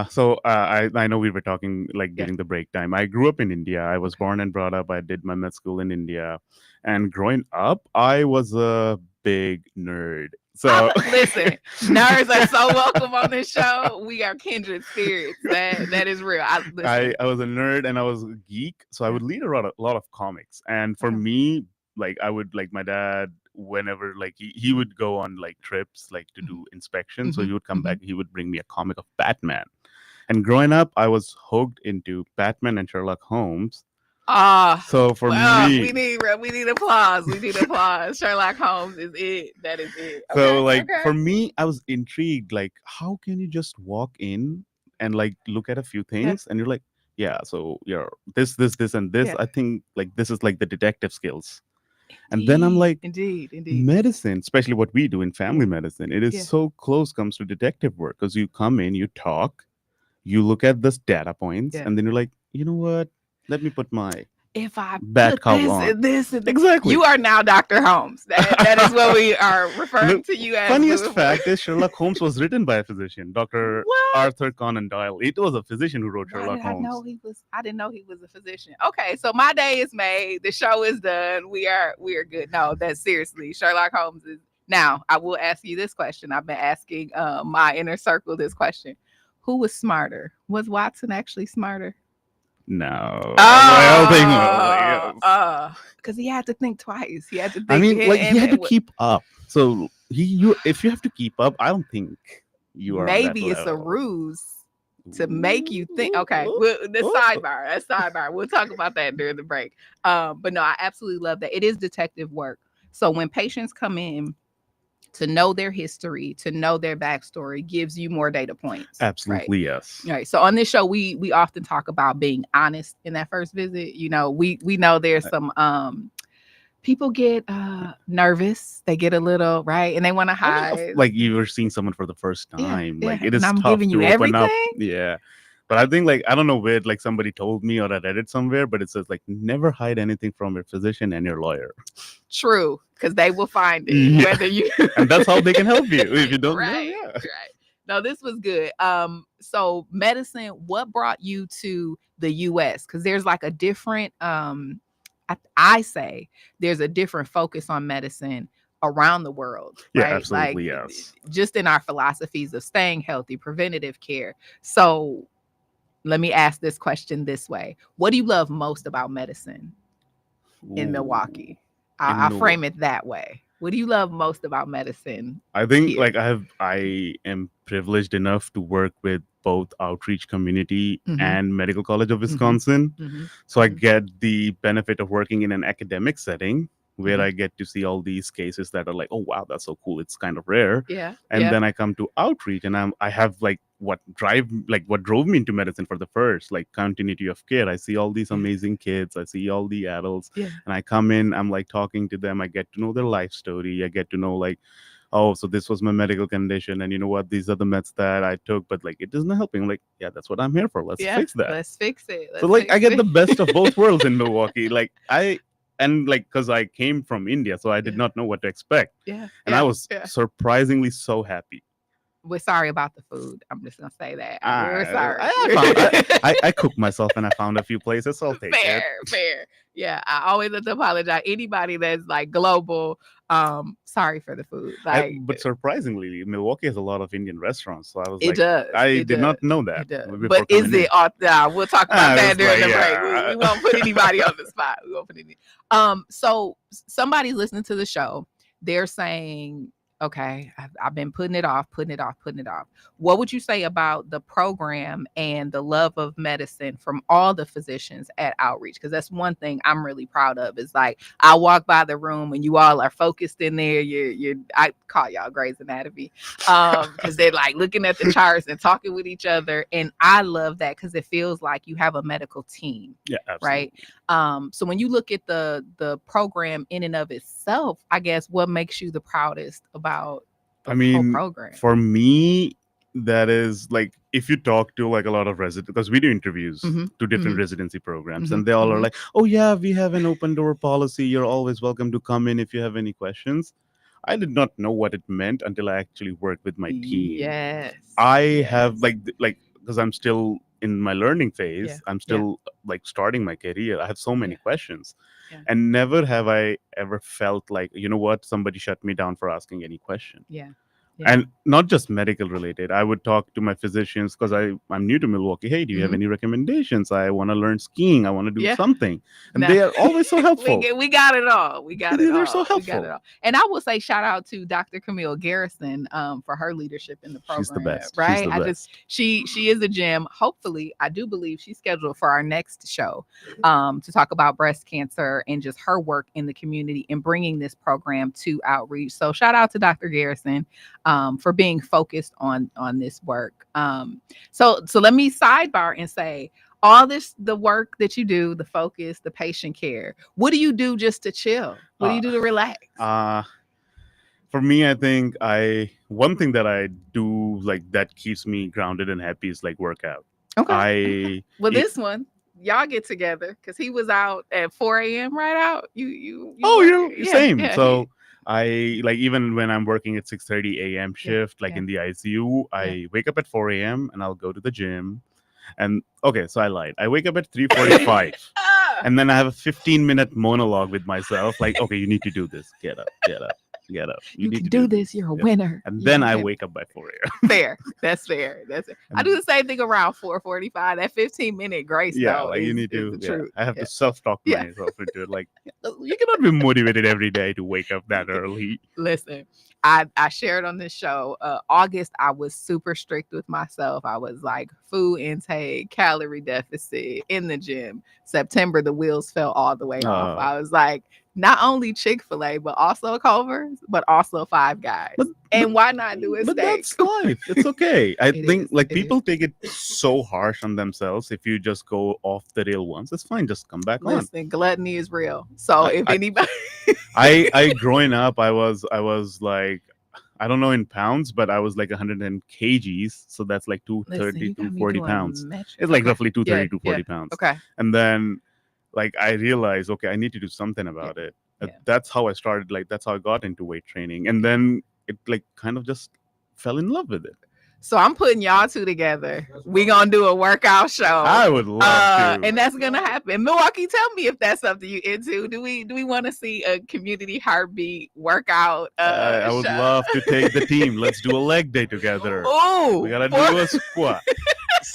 So I know we were talking like during the break time. I grew up in India. I was born and brought up. I did my med school in India. And growing up, I was a big nerd. So listen, nerds are so welcome on this show. We are kindred spirits. That is real. I was a nerd and I was a geek. So I would read a lot of comics. And for me, like I would like my dad, whenever like he would go on like trips like to do inspections, so he would come back, he would bring me a comic of Batman. And growing up, I was hooked into Batman and Sherlock Holmes. So for me, we need applause. We need applause. Sherlock Holmes is it. That is it. Okay, so like for me, I was intrigued. Like, how can you just walk in and like look at a few things and you're like, so you're this and this. I think like this is like the detective skills. And then I'm like, indeed. Medicine, especially what we do in family medicine, it is so close comes to detective work, because you come in, you talk, you look at this data points, and then you're like, you know what? Let me put my if I bad put this on. Exactly. You are now Dr. Holmes. That is what we are referring to you as. Funniest fact is Sherlock Holmes was written by a physician, Dr. Arthur Conan Doyle. It was a physician who wrote Sherlock Holmes. I didn't know he was a physician. Okay, so my day is made. The show is done. We are good. No, that's seriously. Sherlock Holmes is. Now, I will ask you this question. I've been asking my inner circle this question. Who was smarter? Was Watson actually smarter? No. Because he had to think twice. He had to think. I mean, like he had to keep up. So if you have to keep up, I don't think you are. Maybe it's a ruse to make you think. Okay, sidebar. We'll talk about that during the break. But no, I absolutely love that. It is detective work. So when patients come in, to know their history, to know their backstory gives you more data points. Absolutely, right? yes. All right. So on this show, we often talk about being honest in that first visit. We know there's some people get nervous. They get a little right, and they want to I mean, hide. like you were seeing someone for the first time. Yeah, Like yeah. it And is I'm tough giving to you open up. everything. Yeah. But I think like I don't know where like somebody told me or I read it somewhere, but it says like never hide anything from your physician and your lawyer. True, because they will find it Yeah. whether you. And that's how they can help you. If you don't know, right, yeah. right. No, this was good. So medicine, what brought you to the US? Because there's like a different I say there's a different focus on medicine around the world, Yeah, right? absolutely, Like yes. just in our philosophies of staying healthy, preventative care. So let me ask this question this way. What do you love most about medicine in Ooh, Milwaukee? in I'll frame Milwaukee. it that way. What do you love most about medicine? I think here? like I am privileged enough to work with both outreach community Mhm. and Medical College of Wisconsin. Mhm. So I Mhm. get the benefit of working in an academic setting where Mhm. I get to see all these cases that are like, oh wow, that's so cool. It's kind of rare. Yeah. And yeah. then I come to outreach and I have like what drove me into medicine for the first, like continuity of care. I see all these Yeah. amazing kids, I see all the adults, Yeah. and I come in, I'm like talking to them, I get to know their life story, I get to know like, oh, so this was my medical condition, and you know what, these are the meds that I took, but like it isn't helping. I'm like, yeah, that's what I'm here for. Let's Yeah. fix that. Let's fix it. So like I get the best of both worlds in Milwaukee. Like because I came from India, so I did Yeah. not know what to expect. Yeah. And I was surprisingly so happy. We're sorry about the food. I'm just gonna say that. We're sorry. I cooked myself and I found a few places, so I'll take it. Fair. Yeah, I always have to apologize. Anybody that's like global, sorry for the food. Like, But surprisingly, Milwaukee has a lot of Indian restaurants, so I was it like, does. I did not know that. It does. before But is coming in. it? We'll talk about that it's during like, the break. yeah. We won't put anybody on the spot. We won't put any. So somebody's listening to the show. They're saying, okay, I've been putting it off. What would you say about the program and the love of medicine from all the physicians at Outreach? Because that's one thing I'm really proud of. Is like I walk by the room and you all are focused in there. I call y'all Grey's Anatomy, because they're like looking at the charts and talking with each other, and I love that because it feels like you have a medical team. Yeah, absolutely. Right. So when you look at the program in and of itself, I guess what makes you the proudest about the whole program? For me, that is like if you talk to like a lot of residents, because we do interviews to different residency programs, and they all are like, oh yeah, we have an open door policy, you're always welcome to come in if you have any questions. I did not know what it meant until I actually worked with my team. Yes. I have like because I'm still in my learning phase. Yeah. I'm still like starting my career. I have so many questions. Yeah. And never have I ever felt like, you know what, somebody shut me down for asking any question. Yeah. And not just medical related. I would talk to my physicians because I'm new to Milwaukee. Hey, do you have any recommendations? I want to learn skiing. I want to do something. And they are always so helpful. we got it all. They're so helpful. We got it all. And I will say shout out to Dr. Camille Garrison for her leadership in the program. She's the best. Right? She's the best. She is a gem. Hopefully, I do believe she's scheduled for our next show to talk about breast cancer and just her work in the community and bringing this program to Outreach. So shout out to Dr. Garrison for being focused on this work. So let me sidebar and say all the work that you do, the focus, the patient care, what do you do just to chill? What do you do to relax? For me, I think one thing that I do like that keeps me grounded and happy is like workout. Okay. This one, y'all get together because he was out at 4 a.m. right out. You same. Yeah, so I like even when I'm working at 6:30 a.m. shift, in the ICU, I wake up at 4 a.m. and I'll go to the gym. And okay, so I lied. I wake up at 3:45, and then I have a 15-minute monologue with myself. Like, okay, you need to do this. Get up. You need can to do this. You're a winner. And then I wake up by 4 a.m. Fair. That's fair. I do the same thing around 4:45. That 15-minute grace. Yeah, though, like you need is to. the truth. I have to self-talk myself into it. Like you cannot be motivated every day to wake up that early. Listen, I shared on this show. August, I was super strict with myself. I was like food intake, calorie deficit in the gym. September, the wheels fell all the way off. I was like, not only Chick-fil-A, but also Culver's, but also Five Guys. But- and why not do a But steak? that's life. It's okay. I It think is, like it people is. take it so harsh on themselves. If you just go off the rail once, it's fine. Just come back on. Listen, gluttony is real. So if I- anybody, I growing up, I was like, I don't know in pounds, but I was like 110 kgs. So that's like listen, 230 you to got me 40 doing pounds. metrics. It's like Okay. roughly 230 Yeah, to 40 yeah. pounds. Okay. And then like I realized, okay, I need to do something about it. Yeah. That's how I started. Like that's how I got into weight training. And then it like kind of just fell in love with it. So I'm putting y'all two together. We gonna do a workout show. I would love to. And that's gonna happen. Milwaukee, tell me if that's something you into. Do we want to see a community heartbeat workout? I would show? love to take the team. Let's do a leg day together. Ooh, We gotta for- do a squat.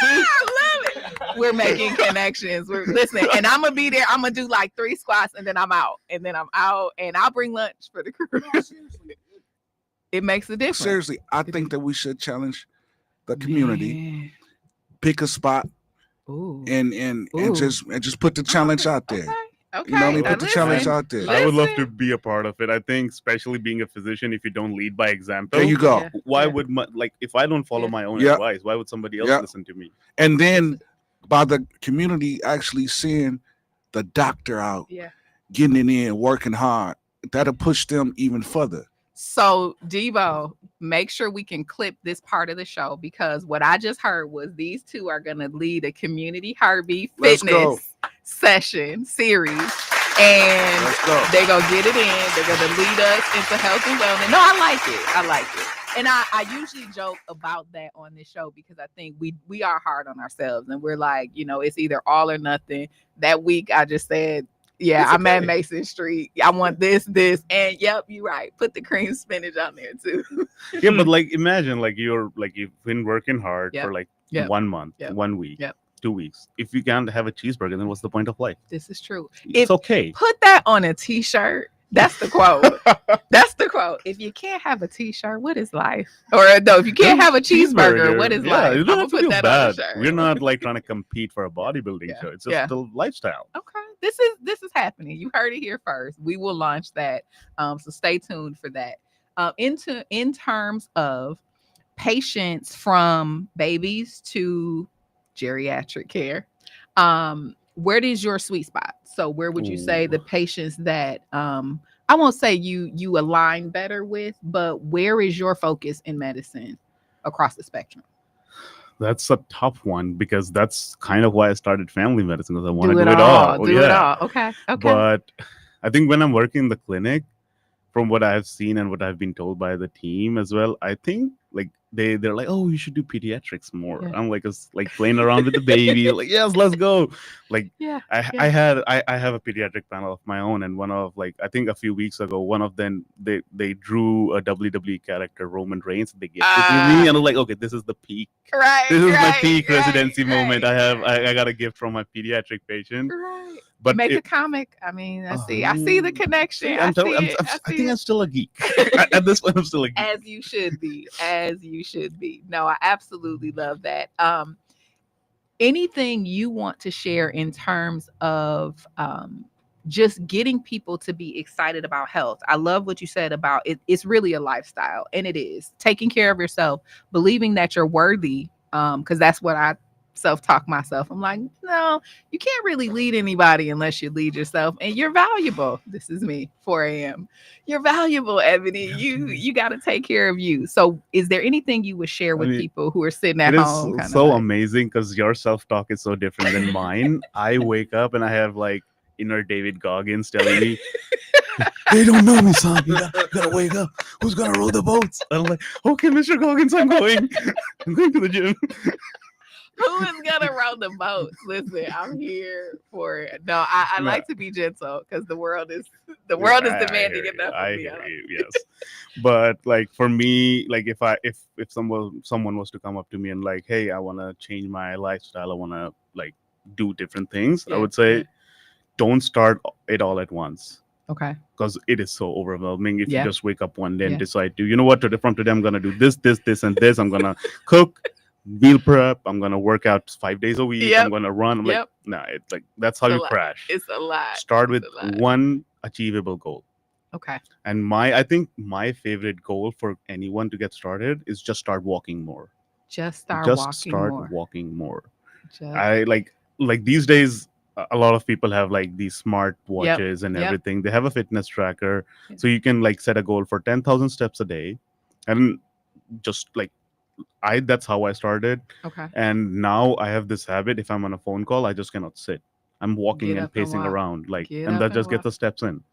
I love it. We're making connections. We're listening, and I'm gonna be there. I'm gonna do like 3 squats, and then I'm out, and I'll bring lunch for the crew. It makes a difference. Seriously, I think that we should challenge the community. Pick a spot Ooh. and Ooh. just put the challenge out there. Okay. You know what I mean? Now Put the challenge listen. out there. I would love to Listen. be a part of it. I think, especially being a physician, if you don't lead by example, There you go. Yeah. why Yeah. would like if I don't follow Yeah. my own Yeah. advice, why would somebody else Yeah. listen to me? And then by the community actually seeing the doctor out, Yeah. getting it in, working hard, that'll push them even further. So, Devo, make sure we can clip this part of the show because what I just heard was these two are going to lead a community heartbeat Let's go. fitness session series. And Let's go. they're going to get it in. They're going to lead us into health and wellness. No, I like it. I like it. And I usually joke about that on this show because I think we are hard on ourselves and we're like, it's either all or nothing. That week I just said, yeah, It's I'm at okay. Mason Street. I want this, and yep, you're right. Put the cream spinach on there too. Yeah, but like imagine like you've been working hard Yep. for like Yep. 1 month, Yep. 1 week, Yep. 2 weeks. If you can't have a cheeseburger, then what's the point of life? This is true. It's okay. Put that on a t-shirt. That's the quote. That's the quote. If you can't have a t-shirt, what is life? Or no, if you can't have a cheeseburger, what is life? You I'm don't gonna have to put feel that on a bad. shirt. We're not like trying to compete for a bodybuilding Yeah. show. It's just Yeah. the lifestyle. Okay, this is happening. You heard it here first. We will launch that. So stay tuned for that. In terms of patients from babies to geriatric care, where is your sweet spot? So where would you say Ooh. the patients that I won't say you align better with, but where is your focus in medicine across the spectrum? That's a tough one because that's kind of why I started family medicine because I want to Do do it it all. all. Do it all. Okay. Okay. But I think when I'm working in the clinic, from what I've seen and what I've been told by the team as well, I think like they're like, oh, you should do pediatrics more. Yeah. I'm like, it's like playing around with the baby. Like, yes, let's go. Like, Yeah. I yeah. have a pediatric panel of my own, and one of like I think a few weeks ago, one of them they drew a WWE character Roman Reigns. They gave it to me, and I'm like, okay, this is the peak. Right. This is my right, peak right, residency moment. right, I got a gift from my pediatric patient, Right. but Make it- a comic. I mean, I see the connection. See, I I'm telling see you, it. I see think it. I'm still a geek. At this point, I'm still a geek. As you should be. As you should be. No, I absolutely love that. Anything you want to share in terms of just getting people to be excited about health? I love what you said about it. It's really a lifestyle, and it is taking care of yourself, believing that you're worthy. Because that's what I self-talk myself. I'm like, no, you can't really lead anybody unless you lead yourself, and you're valuable. This is me, 4 a.m. You're valuable, Ebony. You got to take care of you. So is there anything you would share with mean, people who are sitting at It is home? kinda so like, amazing because your self-talk is so different than mine. I wake up and I have like inner David Goggins telling me, they don't know me, son. You gotta wake up. Who's gonna row the boats? And I'm like, okay, Mr. Goggins, I'm going. I'm going to the gym. who is gonna row the boats? Listen, I'm here for it. No, I No. like to be gentle because the world is I demanding hear enough you. I of me. hear you, yes. But like for me, like if someone was to come up to me and like, hey, I want to change my lifestyle, I want to like do different things, I Yeah, would say, yeah. don't start it all at once. Okay. Because it is so overwhelming if Yeah. you just wake up one day and Yeah. decide to, you know what, from today I'm gonna do this, and this. I'm gonna cook, meal prep. I'm gonna work out 5 days a week. Yep. I'm gonna run. I'm Yep. like, nah, it's like that's how It's a you lot. crash. It's a lot. Start with It's a lot. one achievable goal. Okay. And I think my favorite goal for anyone to get started is just start walking more. Just start Just walking start more. walking more. Just, I like these days a lot of people have like these smart Yep, watches and yep. everything. They have a fitness tracker. Yeah. So you can like set a goal for 10,000 steps a day. And just like that's how I started. Okay. And now I have this habit. If I'm on a phone call, I just cannot sit. I'm walking Get and up and pacing walk. around, like, Get and up that and just gets walk. the steps in.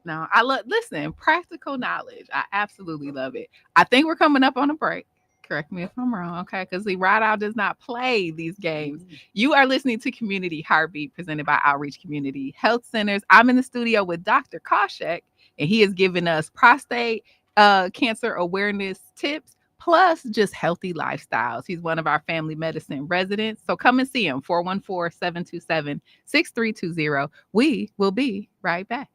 Now, listen, practical knowledge. I absolutely love it. I think we're coming up on a break. Correct me if I'm wrong, okay? Because the Ride Out does not play these games. You are listening to Community Heartbeat presented by Outreach Community Health Centers. I'm in the studio with Dr. Kaushik, and he is giving us prostate cancer awareness tips, plus just healthy lifestyles. He's one of our family medicine residents. So come and see him, 414-727-6320. We will be right back.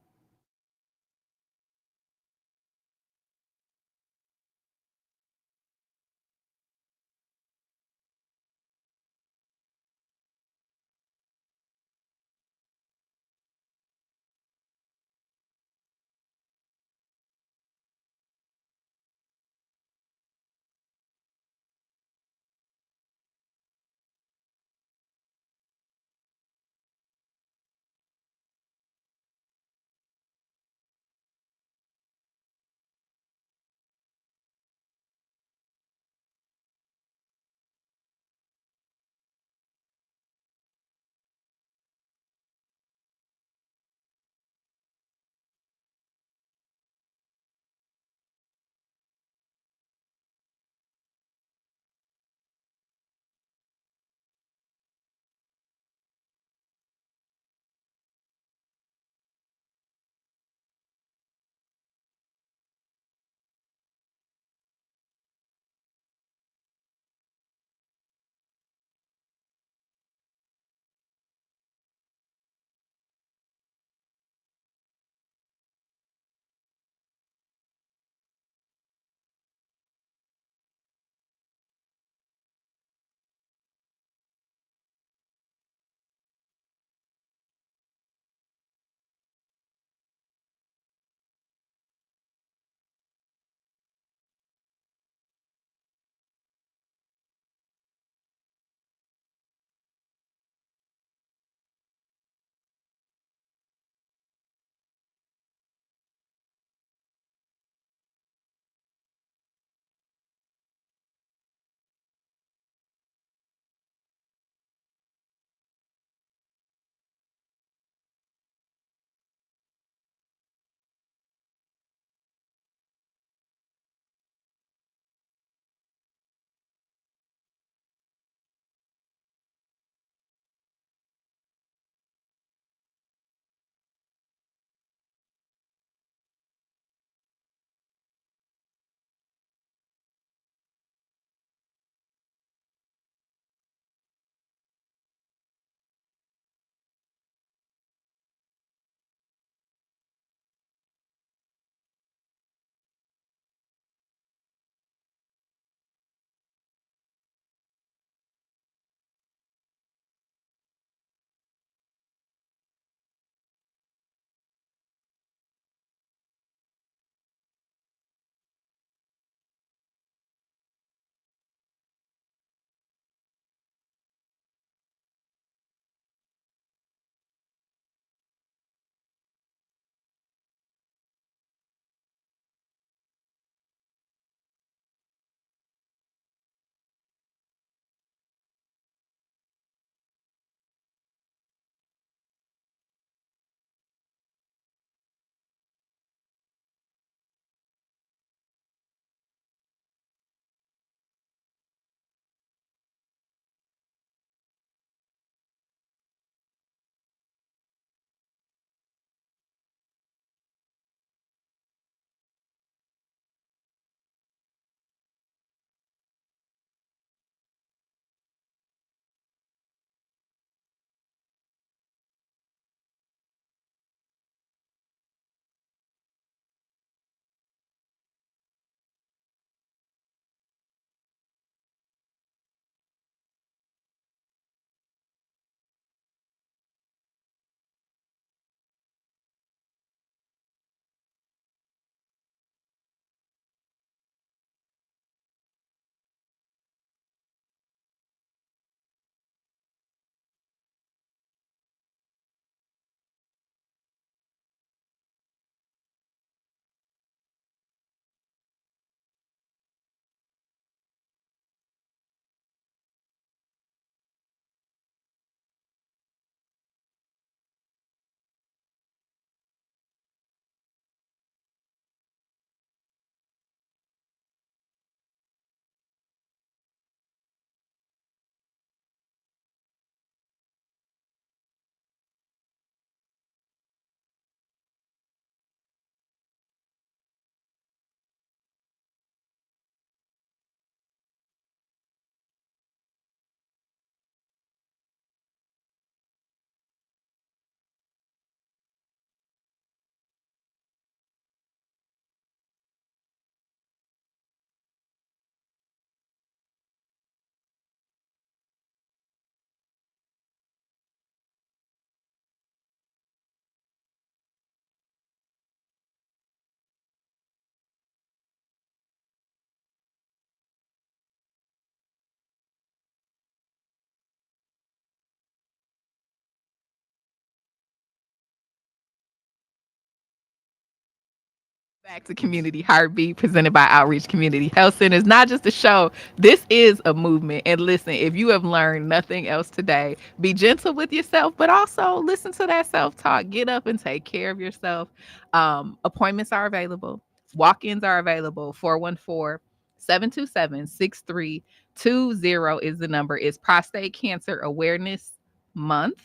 Back to Community Heartbeat, presented by Outreach Community Health Centers. Not just a show, this is a movement. And listen, if you have learned nothing else today, be gentle with yourself, but also listen to that self-talk. Get up and take care of yourself. Appointments are available. Walk-ins are available. 414-727-6320 is the number. It's Prostate Cancer Awareness Month.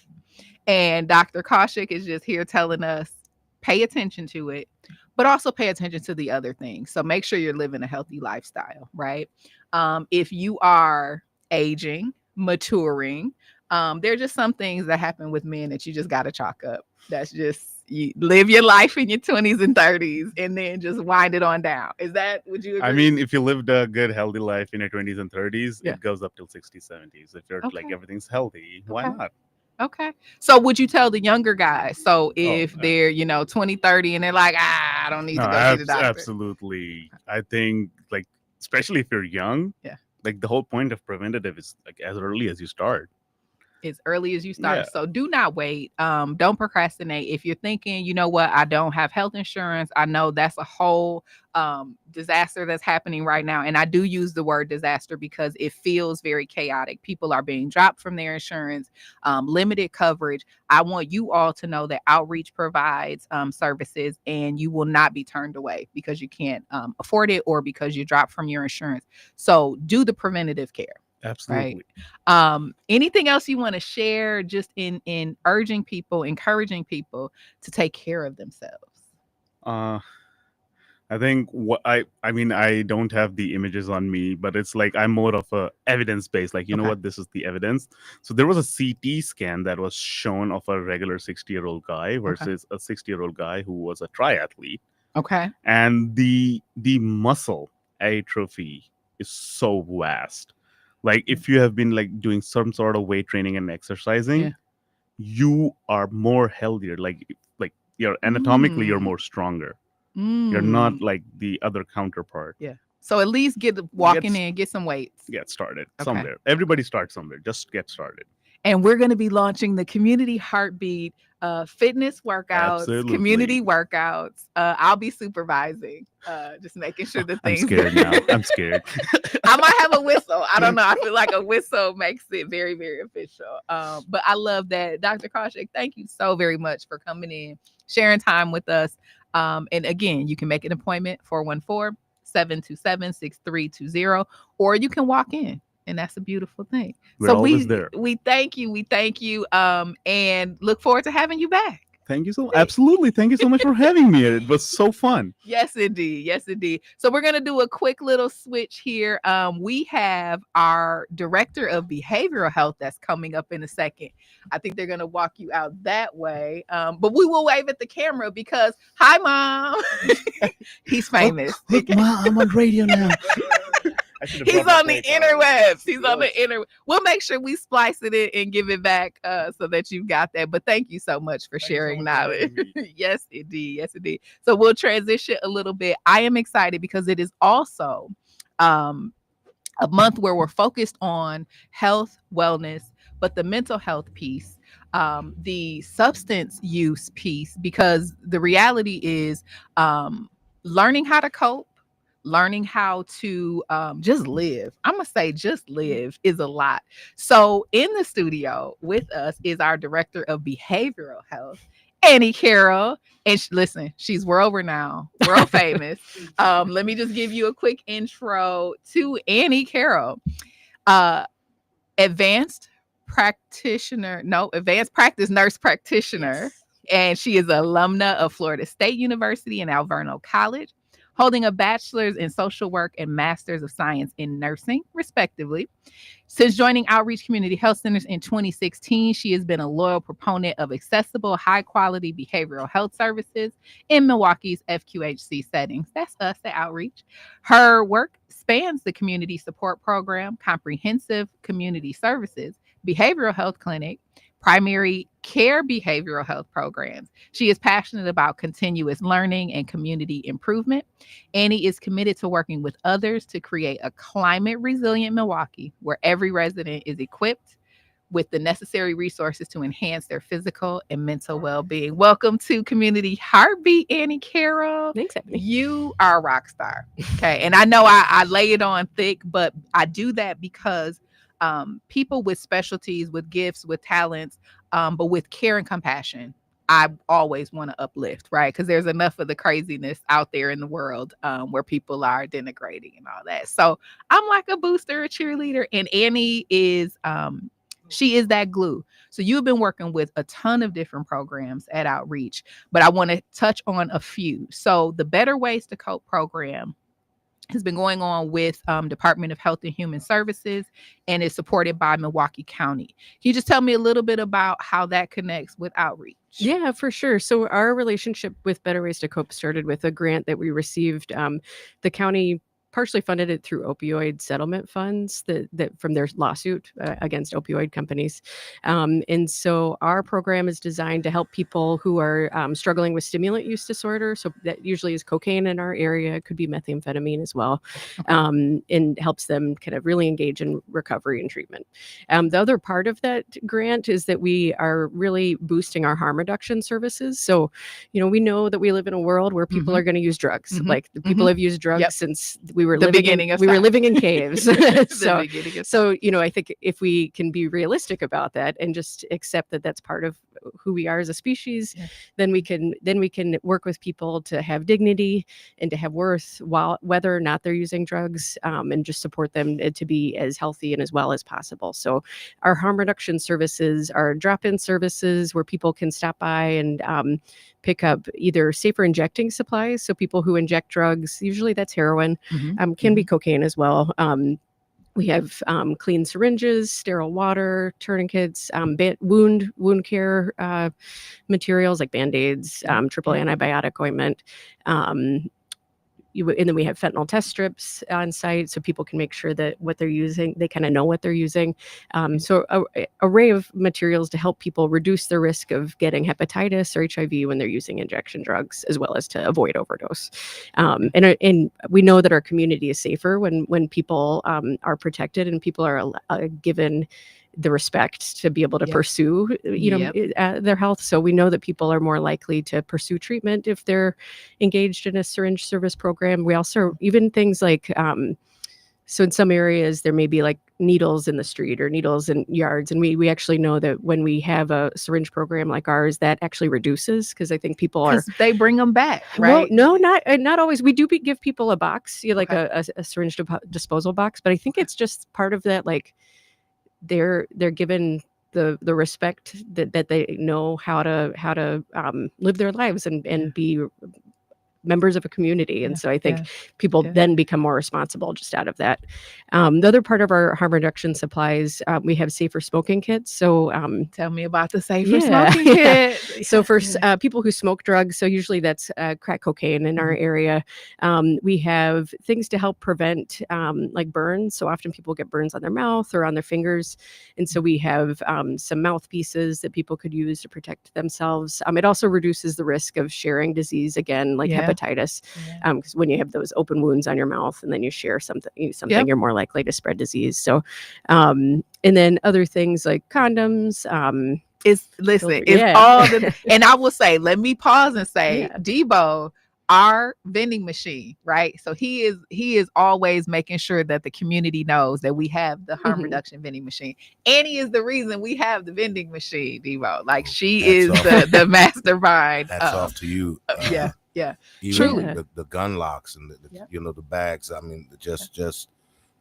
And Dr. Kaushik is just here telling us, pay attention to it, but also pay attention to the other things. So make sure you're living a healthy lifestyle, right? If you are aging, maturing, there are just some things that happen with men that you just got to chalk up. That's just, you live your life in your 20s and 30s and then just wind it on down. Would you agree? I mean, if you lived a good, healthy life in your 20s and 30s, Yeah. it goes up till 60s, 70s. If you're like Okay. everything's healthy, why Okay. not? Okay. So would you tell the younger guys? So if no. they're, 20, 30 and they're like, I don't need No, to go see the doctor. absolutely. I think, like, especially if you're young, Yeah. like the whole point of preventative is like as early as you start. As early as you start. Yeah. So do not wait. Don't procrastinate. If you're thinking, you know what, I don't have health insurance, I know that's a whole disaster that's happening right now. And I do use the word disaster because it feels very chaotic. People are being dropped from their insurance, limited coverage. I want you all to know that Outreach provides services and you will not be turned away because you can't afford it or because you dropped from your insurance. So do the preventative care. Absolutely. Anything else you want to share just in urging people, encouraging people to take care of themselves? I think I mean, I don't have the images on me, but it's like I'm more of a evidence-based, like, you know Okay. what, this is the evidence. So there was a CT scan that was shown of a regular 60-year-old guy versus a 60-year-old guy who was a triathlete. Okay. And the muscle atrophy is so vast. Like if you have been like doing some sort of weight training and exercising, Yeah. you are more healthier. Like you're anatomically, you're more stronger. You're not like the other counterpart. Yeah. So at least get some weights. Get started Okay. somewhere. Everybody starts somewhere. Just get started. And we're going to be launching the Community Heartbeat fitness workouts, Absolutely. community workouts. I'll be supervising, just making sure the I'm things. scared now. I'm scared. I might have a whistle. I don't know. I feel like a whistle makes it very, very official. But I love that. Dr. Kaushik, thank you so very much for coming in, sharing time with us. And again, you can make an appointment, 414-727-6320, or you can walk in. And that's a beautiful thing. We're so always there. We thank you. And look forward to having you back. Thank you so much. Absolutely. Thank you so much for having me. It was so fun. Yes, indeed. Yes, indeed. So we're going to do a quick little switch here. We have our director of behavioral health that's coming up in a second. I think they're going to walk you out that way. But we will wave at the camera because, hi, Mom. He's famous. Look, Mom, I'm on radio now. He's on the interwebs. He's on the interwebs. We'll make sure we splice it in and give it back so that you got that. But thank you so much for sharing knowledge. Yes, indeed. Yes, indeed. So we'll transition a little bit. I am excited because it is also a month where we're focused on health, wellness, but the mental health piece, the substance use piece, because the reality is learning how to cope, learning how to just live. I'm going to say just live is a lot. So in the studio with us is our director of behavioral health, Annie Carroll. And listen, she's world renowned, world famous. Let me just give you a quick intro to Annie Carroll. Advanced practice nurse practitioner. Yes. And she is an alumna of Florida State University and Alverno College, holding a bachelor's in social work and master's of science in nursing, respectively. Since joining Outreach Community Health Centers in 2016, she has been a loyal proponent of accessible, high-quality behavioral health services in Milwaukee's FQHC settings. That's us at Outreach. Her work spans the community support program, comprehensive community services, behavioral health clinic, primary care behavioral health programs. She is passionate about continuous learning and community improvement. Annie is committed to working with others to create a climate resilient Milwaukee where every resident is equipped with the necessary resources to enhance their physical and mental well-being. Welcome to Community Heartbeat, Annie Carroll. Thanks, Ebony. You are a rock star. Okay. And I know I lay it on thick, but I do that because people with specialties, with gifts, with talents, but with care and compassion, I always want to uplift, right? Because there's enough of the craziness out there in the world where people are denigrating and all that. So I'm like a booster, a cheerleader, and Annie is she is that glue. So you've been working with a ton of different programs at Outreach, but I want to touch on a few. So the Better Ways to Cope program has been going on with Department of Health and Human Services and is supported by Milwaukee County. Can you just tell me a little bit about how that connects with Outreach? Yeah, for sure. So our relationship with Better Ways to Cope started with a grant that we received. The county partially funded it through opioid settlement funds that from their lawsuit against opioid companies. And so our program is designed to help people who are struggling with stimulant use disorder. So that usually is cocaine in our area. It could be methamphetamine as well. Okay. And helps them kind of really engage in recovery and treatment. The other part of that grant is that we are really boosting our harm reduction services. So, we know that we live in a world where people are going to use drugs. Like the people have used drugs since we were living in caves. So I think if we can be realistic about that and just accept that that's part of who we are as a species, then we can work with people to have dignity and to have worth whether or not they're using drugs, and just support them to be as healthy and as well as possible. So our harm reduction services are drop-in services where people can stop by and pick up either safer injecting supplies. So people who inject drugs, usually that's heroin, can be cocaine as well. We have clean syringes, sterile water, tourniquets, wound care materials like Band-Aids, triple antibiotic ointment. And then we have fentanyl test strips on site so people can make sure that what they're using, they kind of know what they're using. So an array of materials to help people reduce the risk of getting hepatitis or HIV when they're using injection drugs, as well as to avoid overdose. And we know that our community is safer when people are protected and people are given the respect to be able to pursue, their health. So we know that people are more likely to pursue treatment if they're engaged in a syringe service program. We also, even things like, so in some areas there may be like needles in the street or needles in yards. And we actually know that when we have a syringe program like ours, that actually reduces, because I think people are, they bring them back, right? Well, no, not always. We do give people a box, like a syringe disposal box, but I think it's just part of that, like, they're given the respect that they know how to live their lives and be members of a community. And so I think people then become more responsible just out of that. The other part of our harm reduction supplies, we have safer smoking kits. So tell me about the safer smoking kit. So for people who smoke drugs, so usually that's crack cocaine in our area. We have things to help prevent like burns. So often people get burns on their mouth or on their fingers. And so we have some mouthpieces that people could use to protect themselves. It also reduces the risk of sharing disease, again, like hepatitis, because when you have those open wounds on your mouth and then you share something, you're more likely to spread disease. So, and then other things like condoms. It's all the, and I will say, let me pause and say, Debo, our vending machine, right? So he is always making sure that the community knows that we have the harm reduction vending machine. Annie is the reason we have the vending machine, Debo. Like she is the mastermind. Hats off to you. Even Truly. The gun locks and the bags. I mean, just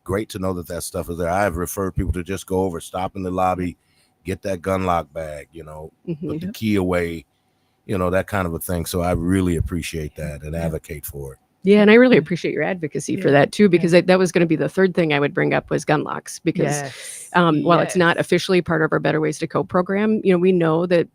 great to know that stuff is there. I have referred people to just go over, stop in the lobby, get that gun lock bag, put the key away, that kind of a thing. So I really appreciate that and advocate for it. Yeah, and I really appreciate your advocacy for that too, because that was going to be the third thing I would bring up was gun locks, because while it's not officially part of our Better Ways to Cope program, we know that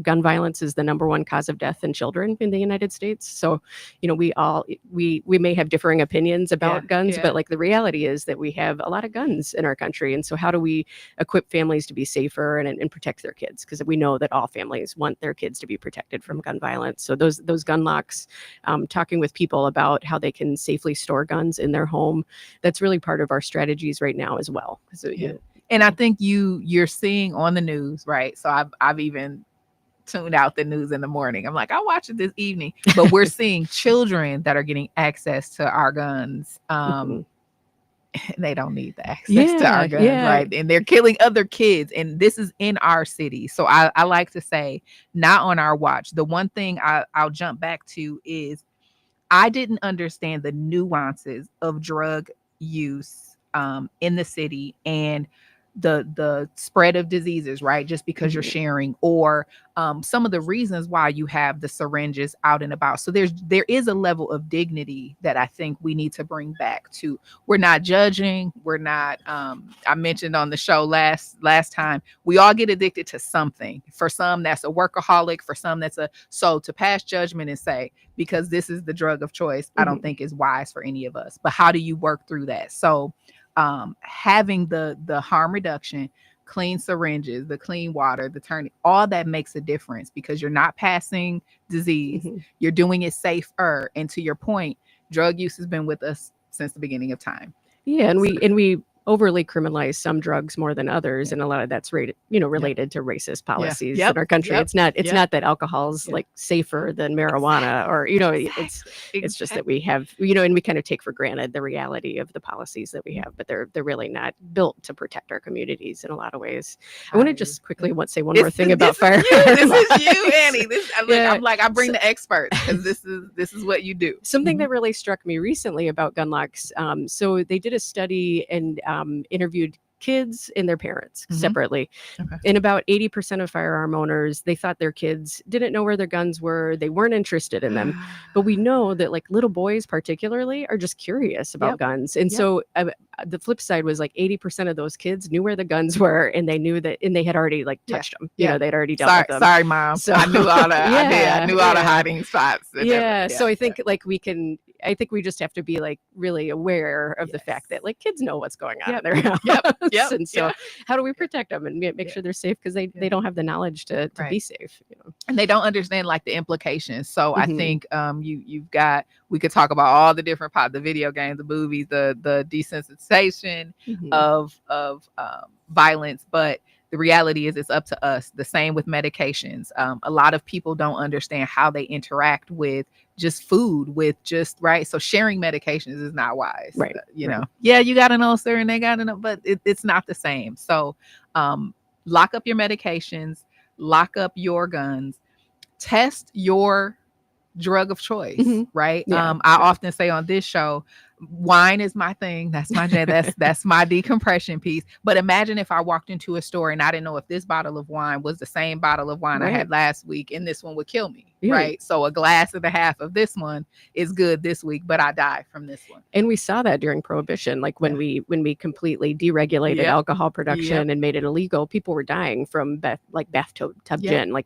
gun violence is the number one cause of death in children in the United States. So, we may have differing opinions about guns, but like the reality is that we have a lot of guns in our country. And so how do we equip families to be safer and protect their kids? Because we know that all families want their kids to be protected from gun violence. So those gun locks, talking with people about how they can safely store guns in their home, that's really part of our strategies right now as well. So And I think you're seeing on the news, right? So I've even tuned out the news in the morning. I'm like, I'll watch it this evening. But we're seeing children that are getting access to our guns. They don't need the access to our guns, right? And they're killing other kids. And this is in our city. So I like to say, not on our watch. The one thing I'll jump back to is I didn't understand the nuances of drug use in the city and the spread of diseases, right? Just because you're sharing, or some of the reasons why you have the syringes out and about. So there is a level of dignity that I think we need to bring back to. We're not judging. We're not. I mentioned on the show last time, we all get addicted to something. For some, that's a workaholic. For some, that's so to pass judgment and say, because this is the drug of choice, I don't think is wise for any of us. But how do you work through that? So having the harm reduction, clean syringes, the clean water, the turning, all that makes a difference, because you're not passing disease. You're doing it safer. And to your point, drug use has been with us since the beginning of time. Yeah. And we overly criminalize some drugs more than others, and a lot of that's related to racist policies in our country. It's not that alcohol's like safer than marijuana, or it's just that we have and we kind of take for granted the reality of the policies that we have, but they're really not built to protect our communities in a lot of ways. I want to just quickly say one more thing about fire. This is you, Annie. I bring the experts, because this is what you do. Something that really struck me recently about gun locks. So they did a study and interviewed kids and their parents separately. And about 80% of firearm owners, they thought their kids didn't know where their guns were. They weren't interested in them. But we know that like little boys particularly are just curious about guns. And so the flip side was like 80% of those kids knew where the guns were, and they knew that, and they had already like touched them. They'd already dealt with them. Sorry, Mom. So I knew all the I knew all the hiding spots. So I think I think we just have to be like really aware of the fact that like kids know what's going on in their house. And so how do we protect them and make sure they're safe? Because they don't have the knowledge to be safe. And they don't understand like the implications. So I think you've got, we could talk about all the different the video games, the movies, the desensitization of violence, but the reality is it's up to us. The same with medications. A lot of people don't understand how they interact with just food, so sharing medications is not wise. Right. You got an ulcer and they got but it's not the same. So lock up your medications, lock up your guns, test your drug of choice, right? I often say on this show, wine is my thing. That's my that's my decompression piece. But imagine if I walked into a store and I didn't know if this bottle of wine was the same bottle of wine I had last week, and this one would kill me. Right. So a glass and a half of this one is good this week, but I die from this one. And we saw that during Prohibition, like when we completely deregulated alcohol production and made it illegal, people were dying from bathtub gin,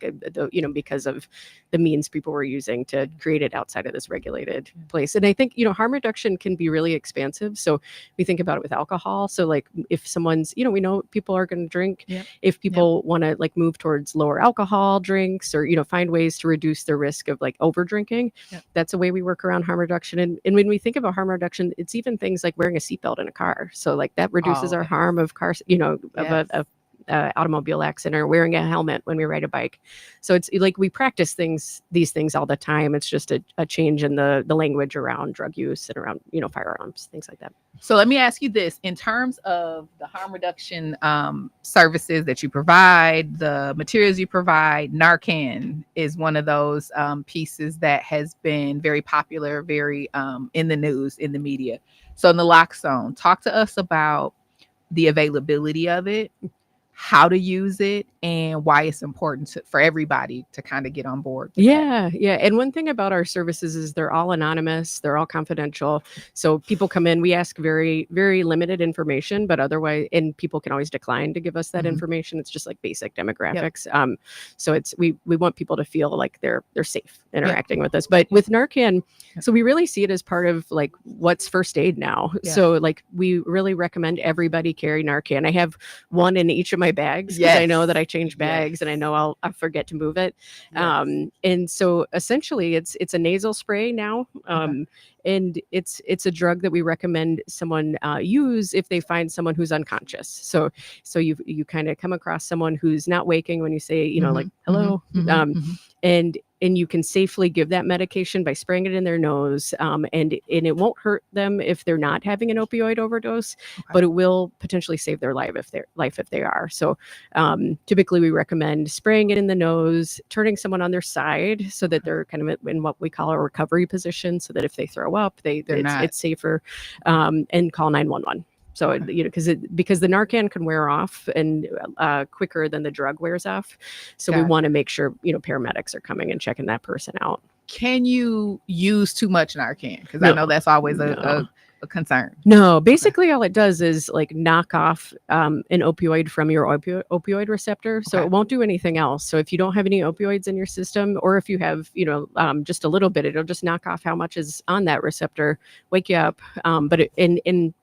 because of the means people were using to create it outside of this regulated place. And I think, harm reduction can be really expansive. So we think about it with alcohol. So like if someone's, we know people are going to drink. If people want to like move towards lower alcohol drinks, or, find ways to reduce the risk of like over drinking, that's a way we work around harm reduction. And when we think about harm reduction, it's even things like wearing a seatbelt in a car. So like that reduces our harm of cars, of automobile accident, or wearing a helmet when we ride a bike. So it's like we practice these things all the time. It's just a change in the language around drug use and around firearms, things like that. So let me ask you this: in terms of the harm reduction services that you provide, the materials you provide, Narcan is one of those pieces that has been very popular, very in the news, in the media. So in the lock zone, talk to us about the availability of it, how to use it, and why it's important for everybody to kind of get on board. And one thing about our services is they're all anonymous, they're all confidential. So people come in, we ask very, very limited information, but otherwise, and people can always decline to give us that information. It's just like basic demographics. So it's we want people to feel like they're safe interacting with us. But with Narcan, so we really see it as part of like what's first aid now. So like we really recommend everybody carry Narcan. I have one in each of my my bags because I know that I change Yes. bags and I know I'll forget to move it. Yes. And so essentially it's a nasal spray now. And it's a drug that we recommend someone use if they find someone who's unconscious. So you kind of come across someone who's not waking when you say, you know, like, hello. And you can safely give that medication by spraying it in their nose. And it won't hurt them if they're not having an opioid overdose, but it will potentially save their life if they are. So typically we recommend spraying it in the nose, turning someone on their side so that they're kind of in what we call a recovery position, so that if they throw up, it's safer, and call 911. So, you know, because the Narcan can wear off and quicker than the drug wears off. So we want to make sure, you know, paramedics are coming and checking that person out. Can you use too much Narcan? Because I know that's always a concern. No, basically all it does is like knock off an opioid from your opioid receptor. So it won't do anything else. So if you don't have any opioids in your system, or if you have, you know, just a little bit, it'll just knock off how much is on that receptor, wake you up. But in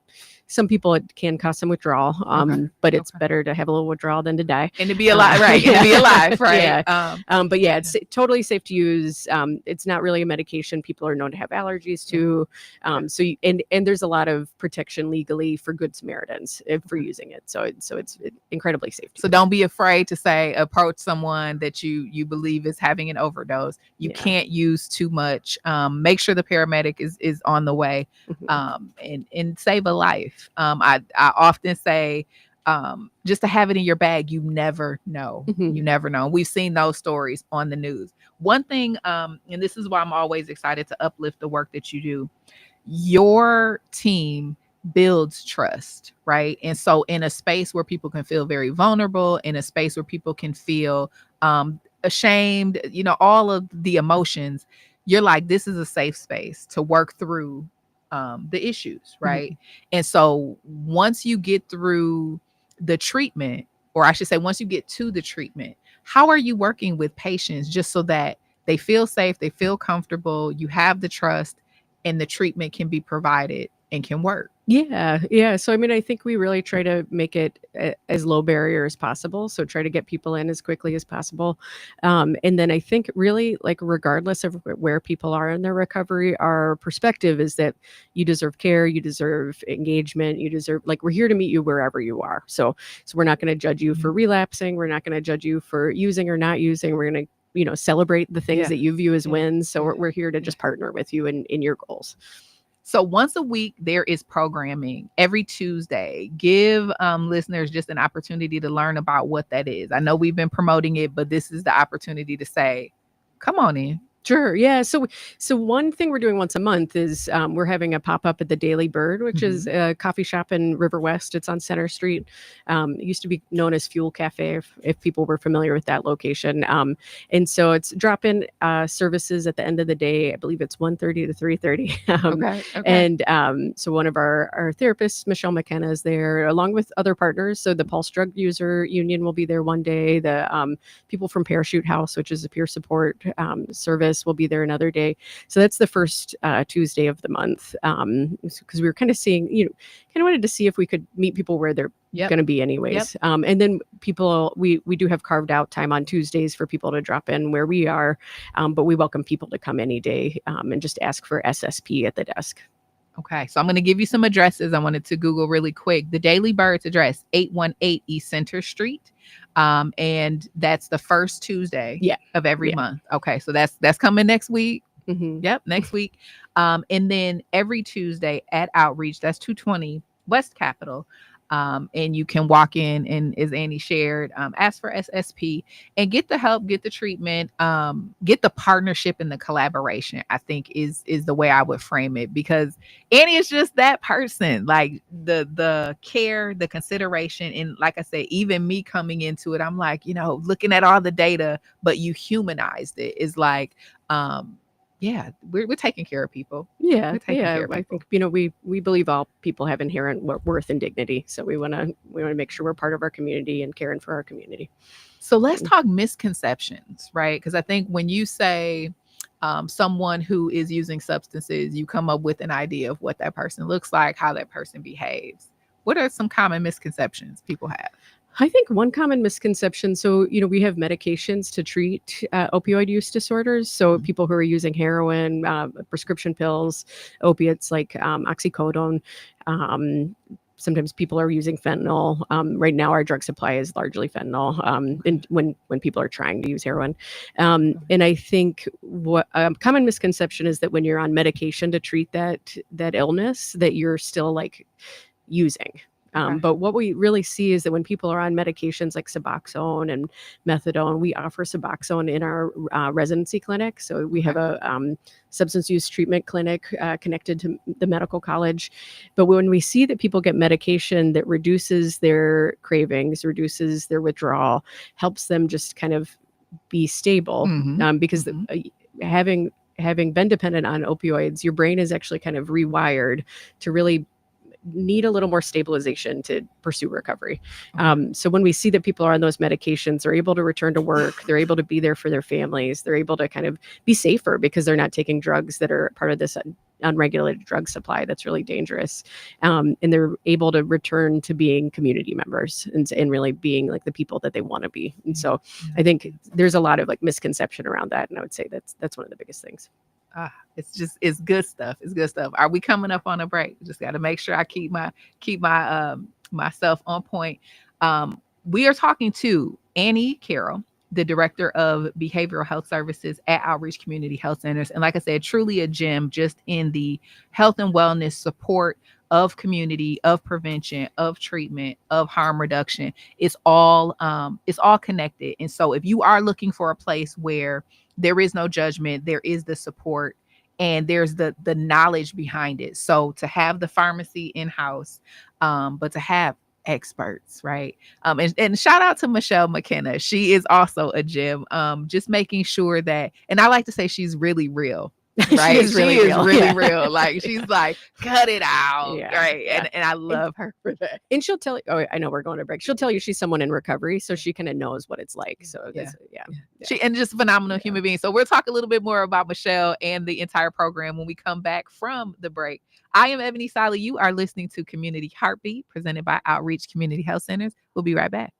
some people it can cause some withdrawal, but it's better to have a little withdrawal than to die and to be alive, right? And to be alive, right? Yeah. But yeah, it's totally safe to use. It's not really a medication people are known to have allergies to. And there's a lot of protection legally for Good Samaritans for using it. So it's incredibly safe. So don't be afraid to approach someone that you believe is having an overdose. You can't use too much. Make sure the paramedic is on the way, and save a life. I often say, just to have it in your bag, you never know. You never know. We've seen those stories on the news. One thing, and this is why I'm always excited to uplift the work that you do. Your team builds trust, right? And so in a space where people can feel very vulnerable, in a space where people can feel ashamed, you know, all of the emotions, you're like, this is a safe space to work through the issues, right? And so once you get through the treatment, or I should say, once you get to the treatment, how are you working with patients just so that they feel safe, they feel comfortable, you have the trust, and the treatment can be provided and can work? Yeah. So, I mean, I think we really try to make it as low barrier as possible. So try to get people in as quickly as possible. And then I think really, like, regardless of where people are in their recovery, our perspective is that you deserve care, you deserve engagement, you deserve, like, we're here to meet you wherever you are. So we're not going to judge you for relapsing. We're not going to judge you for using or not using. We're going to, you know, celebrate the things that you view as wins. So we're here to just partner with you in your goals. So once a week, there is programming every Tuesday. Give listeners just an opportunity to learn about what that is. I know we've been promoting it, but this is the opportunity to say, come on in. Sure. Yeah. So one thing we're doing once a month is we're having a pop-up at the Daily Bird, which is a coffee shop in River West. It's on Center Street. It used to be known as Fuel Cafe, if people were familiar with that location. And so it's drop-in services at the end of the day. I believe it's 1:30 to 3:30. And so one of our therapists, Michelle McKenna, is there along with other partners. So the Pulse Drug User Union will be there one day. The people from Parachute House, which is a peer support service, will be there another day. So that's the first Tuesday of the month, because we were kind of seeing, you know, kind of wanted to see if we could meet people where they're going to be anyways. And then people, we do have carved out time on Tuesdays for people to drop in where we are, but we welcome people to come any day and just ask for SSP at the desk. Okay, so I'm going to give you some addresses. I wanted to Google really quick. The Daily Bird's address, 818 East Center Street. And that's the first Tuesday of every month. Okay, so that's coming next week. Yep, next week. And then every Tuesday at Outreach, that's 220 West Capitol. And you can walk in and, as Annie shared, ask for SSP and get the help, get the treatment, get the partnership and the collaboration, I think is the way I would frame it, because Annie is just that person, like the care, the consideration. And like I said, even me coming into it, I'm like, you know, looking at all the data, but you humanized it is like, yeah, we're taking care of people. Yeah. I think, you know, we believe all people have inherent worth and dignity. So we want to make sure we're part of our community and caring for our community. So let's talk misconceptions, right? Because I think when you say someone who is using substances, you come up with an idea of what that person looks like, how that person behaves. What are some common misconceptions people have? I think one common misconception, so, we have medications to treat opioid use disorders. So people who are using heroin, prescription pills, opiates like oxycodone. Sometimes people are using fentanyl. Right now, our drug supply is largely fentanyl. And when people are trying to use heroin, and I think what a common misconception is that when you're on medication to treat that illness, that you're still like using. But what we really see is that when people are on medications like Suboxone and methadone, we offer Suboxone in our residency clinic. So we have a substance use treatment clinic connected to the medical college. But when we see that people get medication that reduces their cravings, reduces their withdrawal, helps them just kind of be stable, because having been dependent on opioids, your brain is actually kind of rewired to really need a little more stabilization to pursue recovery. So when we see that people are on those medications, they're able to return to work, they're able to be there for their families, they're able to kind of be safer because they're not taking drugs that are part of this unregulated drug supply that's really dangerous. And they're able to return to being community members and really being like the people that they want to be. And so I think there's a lot of like misconception around that. And I would say that's one of the biggest things. It's good stuff. It's good stuff. Are we coming up on a break? Just got to make sure I keep my myself on point. We are talking to Annie Carroll, the director of behavioral health services at Outreach Community Health Centers, and like I said, truly a gem just in the health and wellness support of community, of prevention, of treatment, of harm reduction. It's all connected. And so if you are looking for a place where there is no judgment, there is the support, and there's the knowledge behind it. So to have the pharmacy in-house, but to have experts, right? And shout out to Michelle McKenna. She is also a gem. Just making sure that, and I like to say she's really real. Right. She is really real. Like she's like, cut it out. Yeah, Right. yeah. And I love her for that. And she'll tell you, oh, I know we're going to break. She'll tell you she's someone in recovery, so she kind of knows what it's like. So yeah. She and just a phenomenal human being. So we'll talk a little bit more about Michelle and the entire program when we come back from the break. I am Ebony Ssali. You are listening to Community Heartbeat, presented by Outreach Community Health Centers. We'll be right back.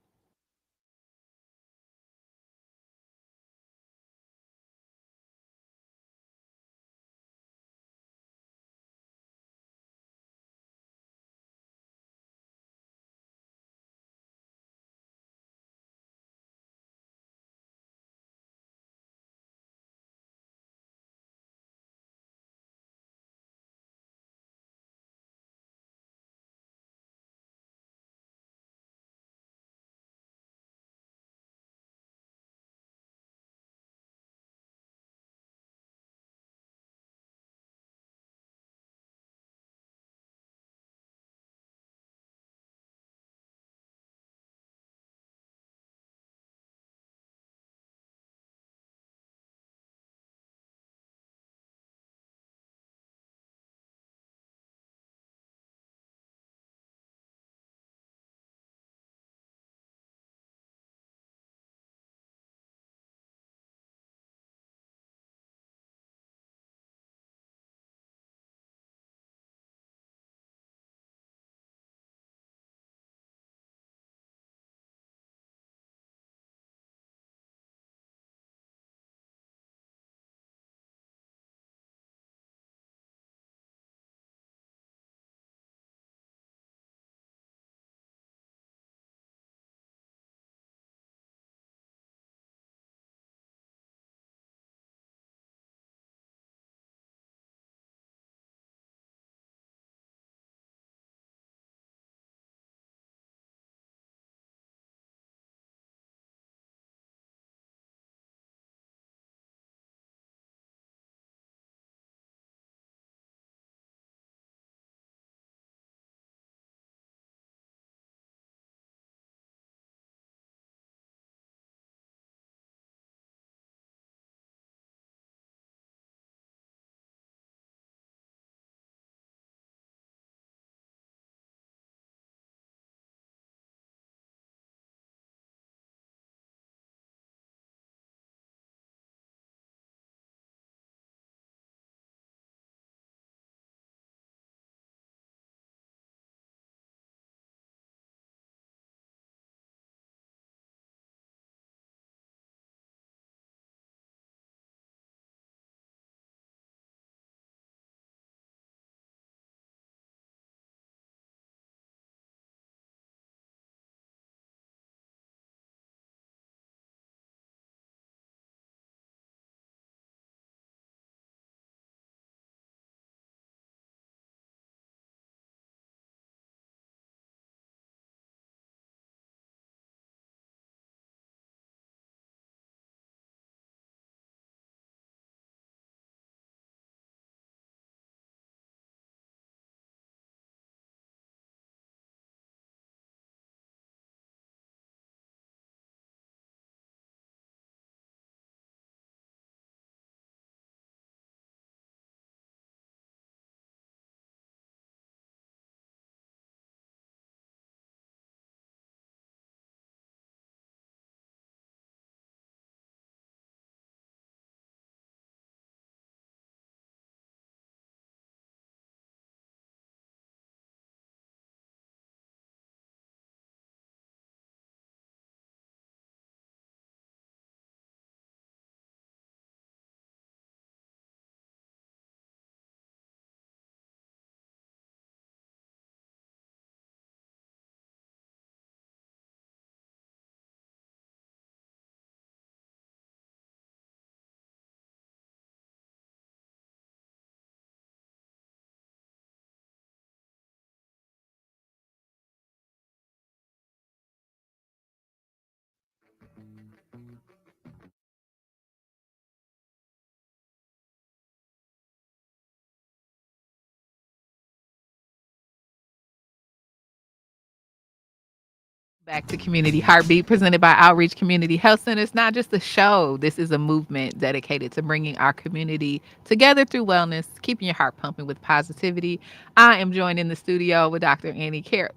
Back to Community Heartbeat, presented by Outreach Community Health Center. It's not just a show. This is a movement dedicated to bringing our community together through wellness, keeping your heart pumping with positivity. I am joined in the studio with Dr. Annie Carroll.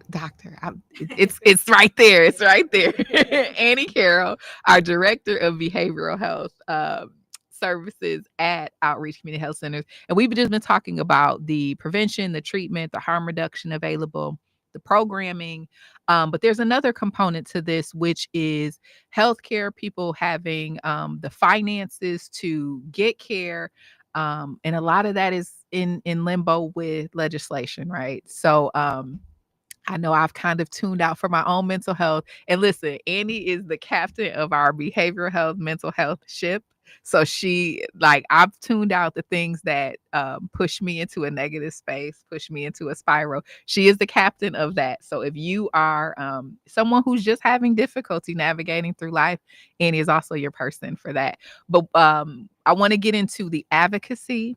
It's right there. It's right there. Annie Carroll, our Director of Behavioral Health Services at Outreach Community Health Centers. And we've just been talking about the prevention, the treatment, the harm reduction available, the programming. But there's another component to this, which is healthcare, people having the finances to get care. And a lot of that is in limbo with legislation, right? So I know I've kind of tuned out for my own mental health. And listen, Annie is the captain of our behavioral health, mental health ship. So I've tuned out the things that push me into a negative space, push me into a spiral. She is the captain of that. So if you are someone who's just having difficulty navigating through life, Annie is also your person for that. But I want to get into the advocacy,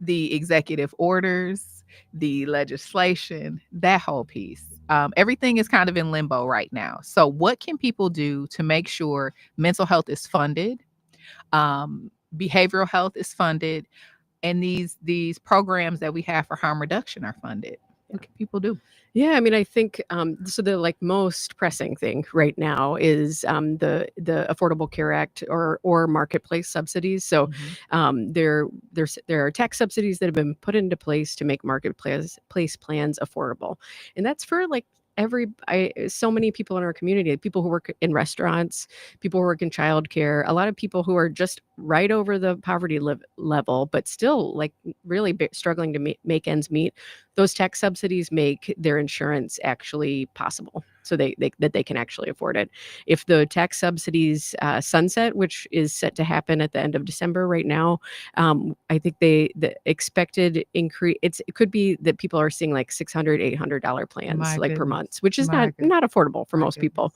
the executive orders, the legislation, that whole piece. Everything is kind of in limbo right now. So what can people do to make sure mental health is funded, behavioral health is funded, and these programs that we have for harm reduction are funded? What can people do? Yeah, I mean, I think so. The most pressing thing right now is the Affordable Care Act or marketplace subsidies. So there are tax subsidies that have been put into place to make marketplace plans affordable, and that's for so many people in our community, people who work in restaurants, people who work in childcare, a lot of people who are just right over the poverty level, but still really struggling to make ends meet. Those tax subsidies make their insurance actually possible, so that they can actually afford it. If the tax subsidies sunset, which is set to happen at the end of December right now, I think the expected increase, it could be that people are seeing like $600, $800 plans per month, which is not affordable for most people.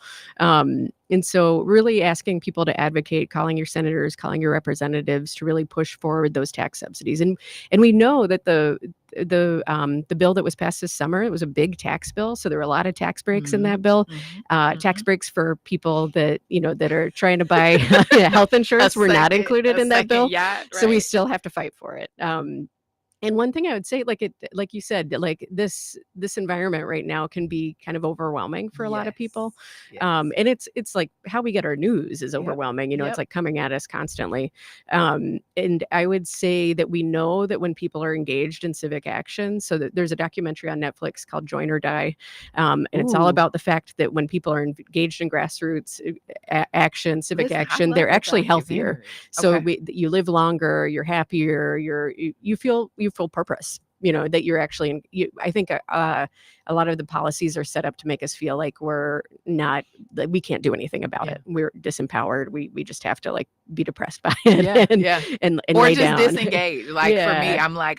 And so really asking people to advocate, calling your senators, calling your representatives to really push forward those tax subsidies. And we know that the bill that was passed this summer, it was a big tax bill. So there were a lot of tax breaks in that bill. Tax breaks for people that are trying to buy health insurance were not included in that bill. So we still have to fight for it. And one thing I would say, like you said, this environment right now can be kind of overwhelming for a lot of people. And it's like how we get our news is overwhelming. It's like coming at us constantly. And I would say that we know that when people are engaged in civic action, so that there's a documentary on Netflix called Join or Die. And it's all about the fact that when people are engaged in grassroots action, civic action, they're actually healthier. So you live longer, you're happier, you feel purpose, that you're actually I think a lot of the policies are set up to make us feel like we can't do anything about it. We're disempowered. We just have to be depressed by it and or lay just down. Disengage. For me, I'm like,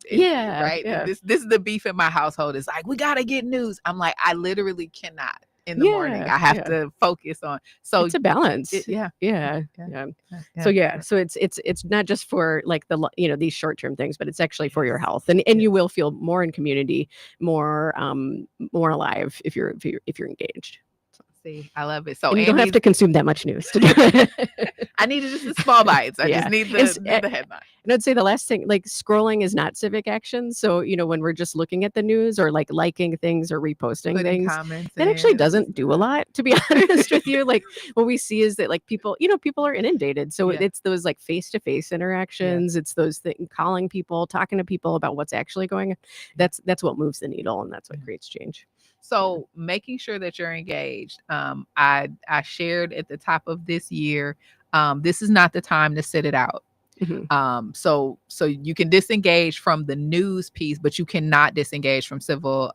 this is the beef in my household. It's like, we got to get news. I'm like, I literally cannot. In the morning, I have to focus on. So it's a balance. So it's not just for these short term things, but it's actually for your health, and you will feel more in community, more alive if you're engaged. See, I love it. So and you don't have to consume that much news to do it. I need just the small bites. I just need the headline. And I'd say the last thing, scrolling is not civic action. So, when we're just looking at the news or liking things or reposting things, that actually doesn't do a lot, to be honest with you. What we see is that people are inundated. So it's those face-to-face interactions. It's those things, calling people, talking to people about what's actually going on. That's what moves the needle, and that's what creates change. So making sure that you're engaged. I shared at the top of this year, this is not the time to sit it out. So you can disengage from the news piece, but you cannot disengage from civil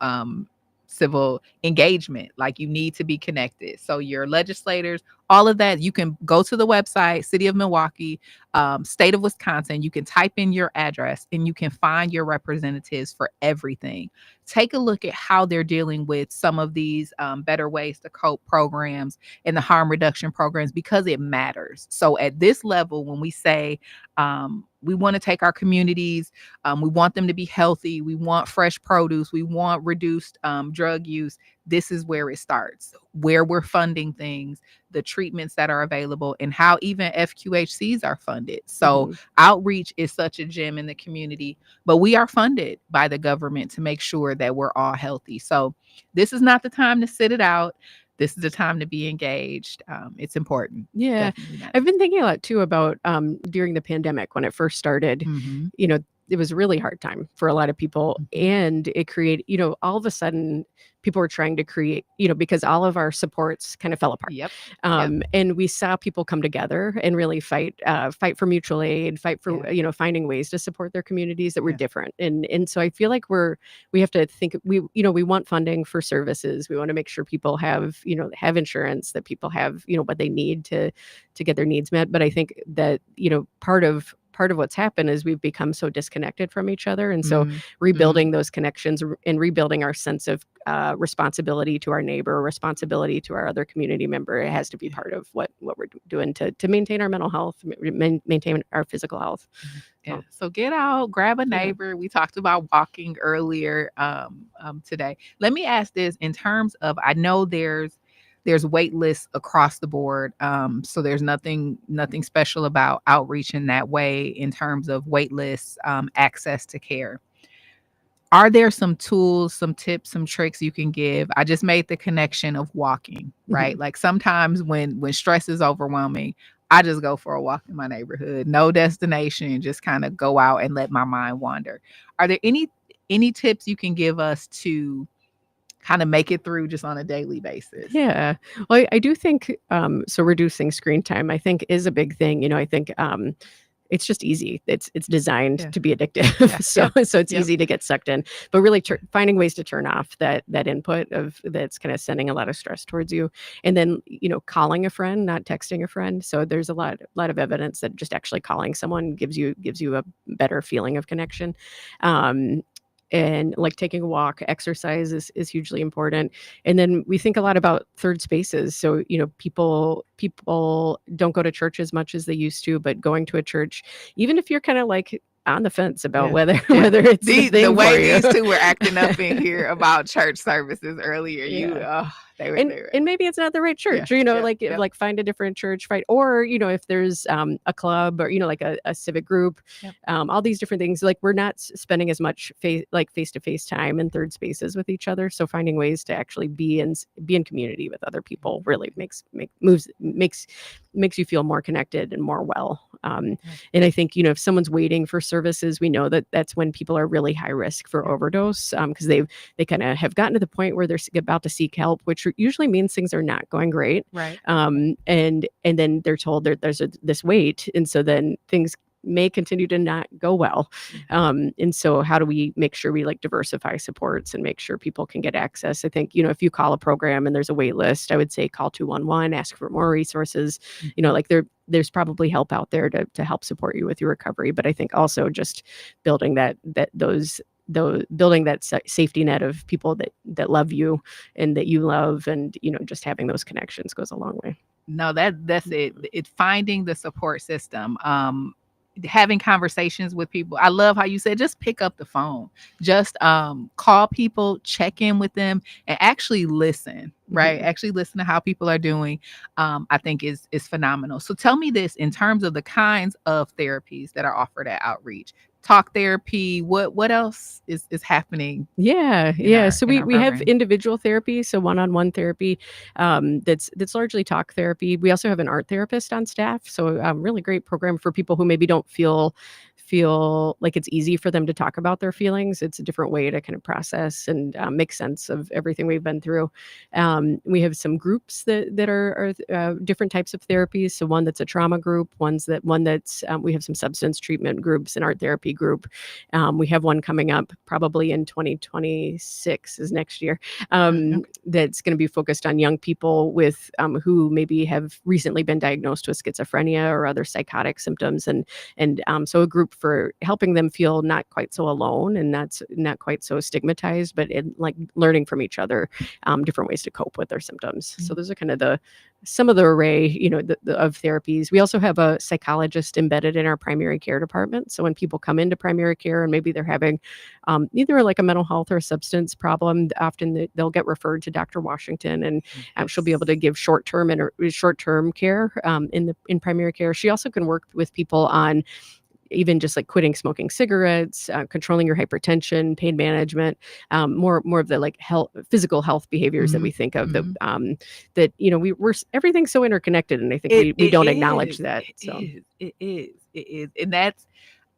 engagement. You need to be connected. So your legislators, all of that, you can go to the website, City of Milwaukee, State of Wisconsin. You can type in your address and you can find your representatives for everything. Take a look at how they're dealing with some of these better ways to cope programs and the harm reduction programs, because it matters. So at this level, when we say we want to take our communities, we want them to be healthy, we want fresh produce, we want reduced drug use, this is where it starts, where we're funding things, the treatments that are available, and how even FQHCs are funded. So outreach is such a gem in the community, but we are funded by the government to make sure that we're all healthy. So this is not the time to sit it out. This is the time to be engaged. It's important. Yeah. Definitely not. I've been thinking a lot too about during the pandemic when it first started, you know, it was a really hard time for a lot of people, and it created, you know, all of a sudden people were trying to create, you know, because all of our supports kind of fell apart. And we saw people come together and really fight for mutual aid, fight for, you know, finding ways to support their communities that were different. And so I feel like we have to think, we want funding for services. We want to make sure people have, you know, have insurance, that people have, you know, what they need to get their needs met. But I think that, you know, part of what's happened is we've become so disconnected from each other. And so rebuilding those connections and rebuilding our sense of responsibility to our neighbor, responsibility to our other community member, it has to be part of what we're doing to maintain our mental health, maintain our physical health. So get out, grab a neighbor. We talked about walking earlier today. Let me ask this in terms of, I know there's wait lists across the board. So there's nothing special about outreach in that way in terms of wait lists, access to care. Are there some tools, some tips, some tricks you can give? I just made the connection of walking, right? Like sometimes when stress is overwhelming, I just go for a walk in my neighborhood, no destination, just kind of go out and let my mind wander. Are there any tips you can give us to kind of make it through just on a daily basis? Yeah. Well, I do think, so reducing screen time, I think, is a big thing. You know, I think it's just easy. It's designed to be addictive. So it's easy to get sucked in, but really finding ways to turn off that input of that's kind of sending a lot of stress towards you. And then, you know, calling a friend, not texting a friend. So there's a lot of evidence that just actually calling someone gives you a better feeling of connection. And like taking a walk, exercise is hugely important. And then we think a lot about third spaces. So, you know, people don't go to church as much as they used to, but going to a church, even if you're kind of like on the fence about whether it's the way these two were acting up in here about church services earlier, and maybe it's not the right church, or, you know, like find a different church, or, you know, if there's a club or, you know, like a civic group, all these different things, like we're not spending as much face-to-face time in third spaces with each other. So finding ways to actually be in community with other people really makes you feel more connected and more well. And I think, you know, if someone's waiting for services, we know that that's when people are really high risk for overdose, because they kind of have gotten to the point where they're about to seek help, which usually means things are not going great. Right. And then they're told there's this wait, and so then things may continue to not go well. And so how do we make sure we like diversify supports and make sure people can get access? I think, you know, if you call a program and there's a wait list, I would say call 211, ask for more resources. You know, like there's probably help out there to help support you with your recovery. But I think also just building building that safety net of people that love you and that you love, and, you know, just having those connections goes a long way. No, that's it. It's finding the support system. Having conversations with people. I love how you said just pick up the phone, just call people, check in with them, and actually listen. Right, actually listen to how people are doing. I think is phenomenal. So tell me this in terms of the kinds of therapies that are offered at outreach. Talk therapy. What else is happening? So we have individual therapy, so one-on-one therapy. That's largely talk therapy. We also have an art therapist on staff, so really great program for people who maybe don't feel like it's easy for them to talk about their feelings. It's a different way to kind of process and make sense of everything we've been through. We have some groups that are different types of therapies. So one that's a trauma group, we have some substance treatment groups, an art therapy group. We have one coming up probably in 2026 is next year. That's going to be focused on young people with who maybe have recently been diagnosed with schizophrenia or other psychotic symptoms, and so a group for helping them feel not quite so alone and not quite so stigmatized, but in like learning from each other different ways to cope cope with their symptoms. So those are kind of some of the array, of therapies. We also have a psychologist embedded in our primary care department. So when people come into primary care and maybe they're having either like a mental health or a substance problem, often they'll get referred to Dr. Washington, and she'll be able to give short-term care in primary care. She also can work with people on even just like quitting smoking cigarettes, controlling your hypertension, pain management, more of the like physical health behaviors that we think of, that we're everything's so interconnected, and I think we don't acknowledge that. It is, and that's,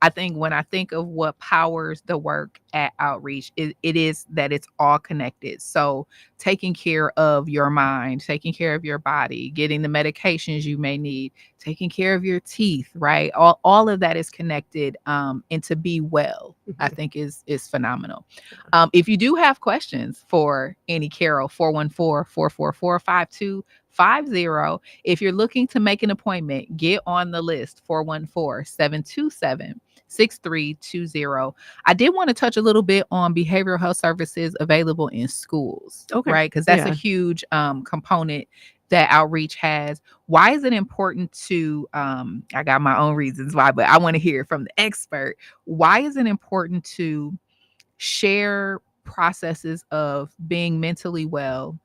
I think when I think of what powers the work at Outreach, it is that it's all connected. So taking care of your mind, taking care of your body, getting the medications you may need, taking care of your teeth, right? All of that is connected, and to be well, I think is phenomenal. If you do have questions for Annie Carroll, 414-444-5250. If you're looking to make an appointment, get on the list, 414-727-6320. I did want to touch a little bit on behavioral health services available in schools, right? Because that's a huge component that Outreach has. Why is it important to, I got my own reasons why, but I want to hear from the expert. Why is it important to share processes of being mentally well,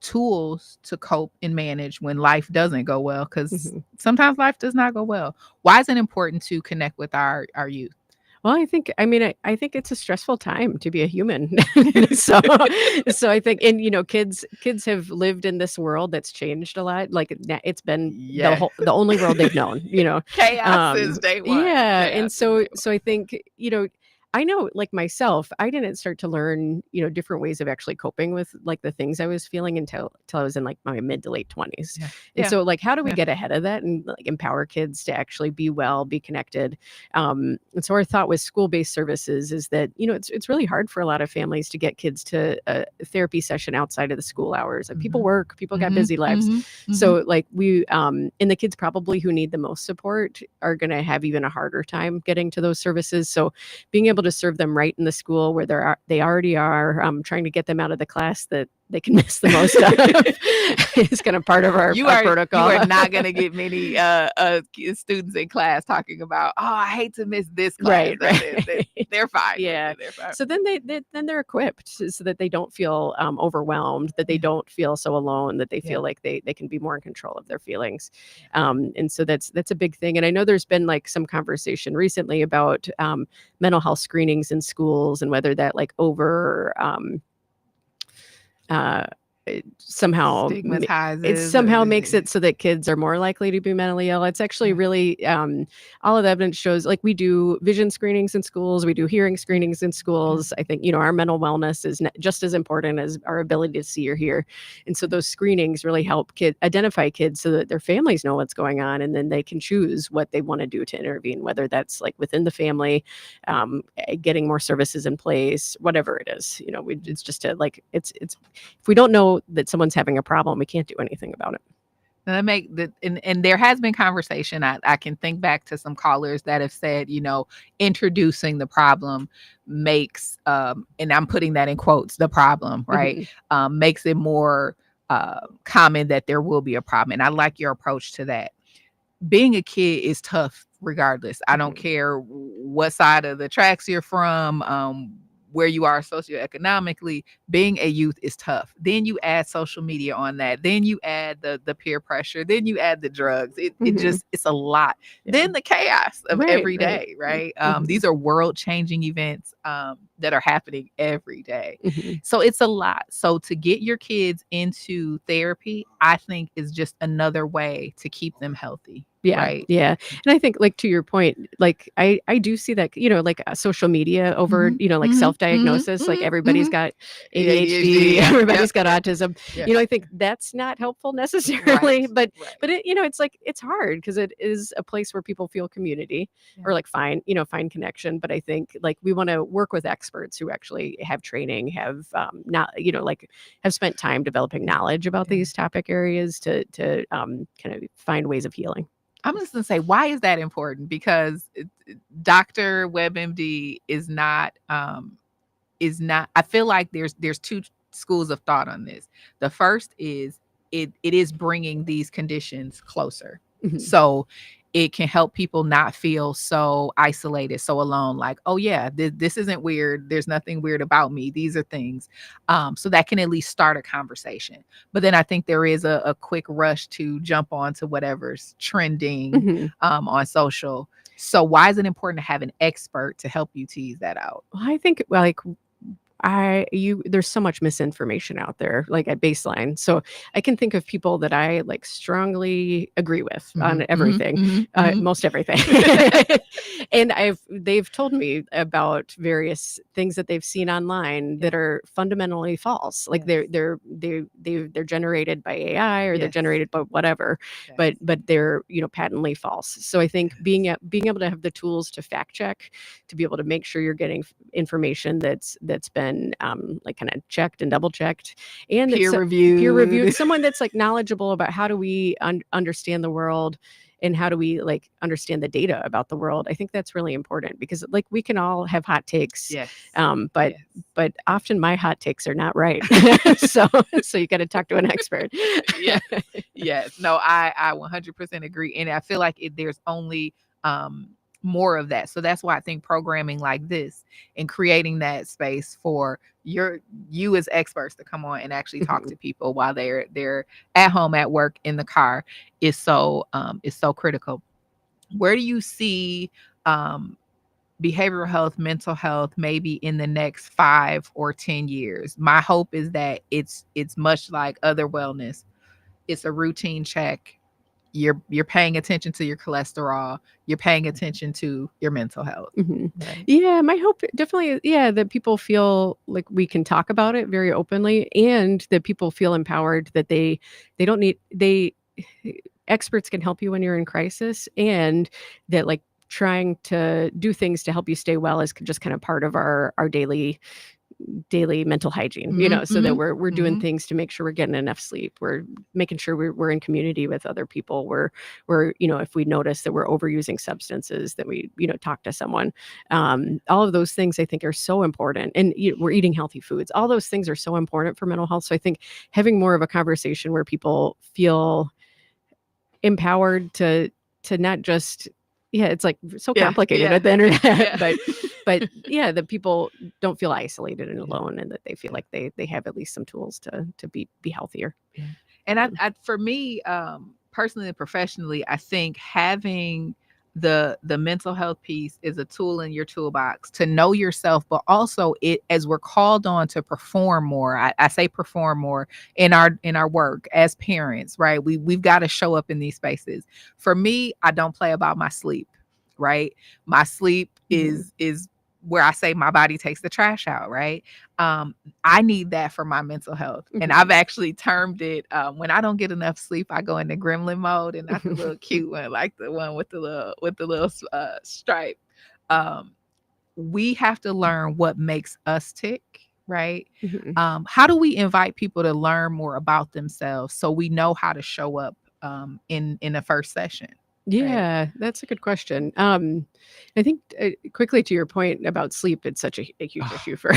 tools to cope and manage when life doesn't go well? Because sometimes life does not go well. Why is it important to connect with our youth? Well, I think it's a stressful time to be a human. so I think, and kids have lived in this world that's changed a lot. Like it's been the only world they've known, chaos since day one. Yeah. And so I think, I know, like myself, I didn't start to learn, different ways of actually coping with like the things I was feeling until I was in like my mid to late 20s. And so like, how do we get ahead of that and like empower kids to actually be well, be connected? And so our thought with school-based services is that, it's really hard for a lot of families to get kids to a therapy session outside of the school hours. Like people work, people got busy lives. So like we, and the kids probably who need the most support are going to have even a harder time getting to those services. So being able to serve them right in the school where they already are, trying to get them out of the class that they can miss the most of is kind of part of our protocol. You are not going to get many students in class talking about, oh, I hate to miss this class. Right. They're fine. Yeah. They're fine. So then they're equipped so that they don't feel overwhelmed, that they don't feel so alone, that they feel like they can be more in control of their feelings. And so that's a big thing. And I know there's been like some conversation recently about mental health screenings in schools and whether that like somehow makes it so that kids are more likely to be mentally ill. It's actually really all of the evidence shows, like we do vision screenings in schools, we do hearing screenings in schools. I think our mental wellness is just as important as our ability to see or hear, and so those screenings really help identify kids so that their families know what's going on, and then they can choose what they want to do to intervene, whether that's like within the family, getting more services in place, whatever it is. It's just it's if we don't know that someone's having a problem, we can't do anything about it. And there has been conversation. I can think back to some callers that have said, introducing the problem makes, and I'm putting that in quotes, the problem, right? Makes it more common that there will be a problem. And I like your approach to that. Being a kid is tough regardless. I don't care what side of the tracks you're from, where you are socioeconomically. Being a youth is tough. Then you add social media on that. Then you add the peer pressure. Then you add the drugs. It's a lot. Then the chaos of every day, right? These are world-changing events that are happening every day. So it's a lot. So to get your kids into therapy, I think is just another way to keep them healthy. Yeah. Right. Yeah. And I think, like, to your point, like, I do see that, like social media over, like self-diagnosis, like everybody's got ADHD, everybody's got autism. I think that's not helpful necessarily, but it, it's like, it's hard because it is a place where people feel community or like find connection. But I think like we want to work with experts who actually have training, have not, like have spent time developing knowledge about these topic areas to kind of find ways of healing. I'm just going to say, why is that important? Because Dr. WebMD is not, I feel like there's two schools of thought on this. The first is it is bringing these conditions closer. Mhm. So it can help people not feel so isolated, so alone. Like, oh yeah, this isn't weird. There's nothing weird about me. These are things. So that can at least start a conversation. But then I think there is a quick rush to jump on to whatever's trending Mhm. On social. So why is it important to have an expert to help you tease that out? Well, I think like there's so much misinformation out there, like at baseline. So I can think of people that I like strongly agree with on everything, most everything. And they've told me about various things that they've seen online that are fundamentally false. Like they're generated by AI or they're generated by whatever, but they're, patently false. So I think being able to have the tools to fact check, to be able to make sure you're getting information that's been like kind of checked and double checked, and peer reviewed, someone that's like knowledgeable about how do we understand the world and how do we like understand the data about the world. I think that's really important because like we can all have hot takes, but often my hot takes are not right. so you got to talk to an expert. Yes. No, I 100% agree, and I feel like there's only more of that. So that's why I think programming like this and creating that space for you as experts to come on and actually talk to people while they're at home, at work, in the car is so critical. Where do you see behavioral health, mental health, maybe in the next 5 or 10 years? My hope is that it's much like other wellness. It's a routine check. You're paying attention to your cholesterol, you're paying attention to your mental health. Right? Yeah, my hope definitely that people feel like we can talk about it very openly, and that people feel empowered, that they don't need experts can help you when you're in crisis, and that like trying to do things to help you stay well is just kind of part of our daily mental hygiene, so that we're doing things to make sure we're getting enough sleep. We're making sure we're in community with other people. We're if we notice that we're overusing substances, that we, talk to someone. All of those things I think are so important. And we're eating healthy foods. All those things are so important for mental health. So I think having more of a conversation where people feel empowered to not just, it's like so complicated at the internet, but that people don't feel isolated and alone, and that they feel like they have at least some tools to be healthier. And I for me, personally and professionally, I think having the mental health piece is a tool in your toolbox to know yourself, but also as we're called on to perform more. I say perform more in our work as parents, right? We've got to show up in these spaces. For me, I don't play about my sleep, right? My sleep is where I say my body takes the trash out, right? I need that for my mental health. And I've actually termed it, when I don't get enough sleep, I go into gremlin mode, and not the little cute one, like the one with the little stripe. We have to learn what makes us tick, right? How do we invite people to learn more about themselves so we know how to show up in the first session? Yeah, right? That's a good question. I think quickly to your point about sleep, it's such a huge issue for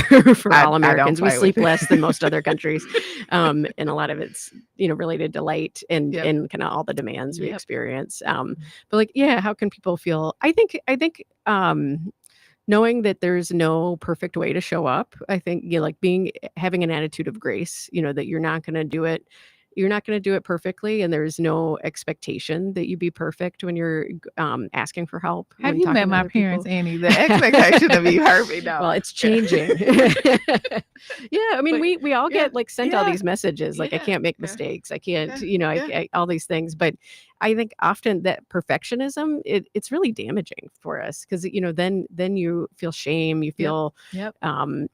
all Americans. We sleep less than most other countries, and a lot of it's related to light and kind of all the demands we experience. But like, how can people feel? I think knowing that there's no perfect way to show up. I think like having an attitude of grace. That you're not going to do it. You're not going to do it perfectly, and there's no expectation that you be perfect when you're asking for help. Have you met my parents, Annie? The expectation to be perfect. No. Well, it's changing. I mean, we all get like sent all these messages, like I can't make mistakes, I can't, I all these things. But I think often that perfectionism, it's really damaging for us, because then you feel shame, you feel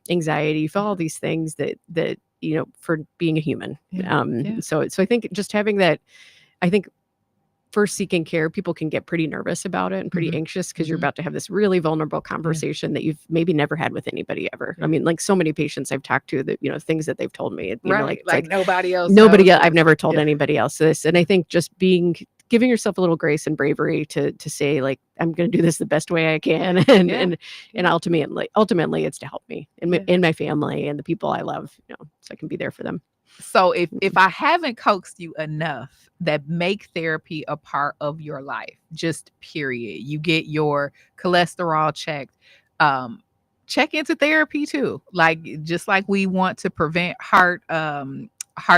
anxiety, you feel all these things that for being a human. So I think just having that, I think first seeking care, people can get pretty nervous about it and pretty anxious, because you're about to have this really vulnerable conversation that you've maybe never had with anybody ever. I mean, like so many patients I've talked to that, things that they've told me, like nobody else. I've never told anybody else this. And I think just being giving yourself a little grace and bravery to say, like, I'm going to do this the best way I can, and ultimately it's to help me and my family and the people I love, so I can be there for them. So if I haven't coaxed you enough that make therapy a part of your life, just period, you get your cholesterol checked, check into therapy too. Like, just like we want to prevent heart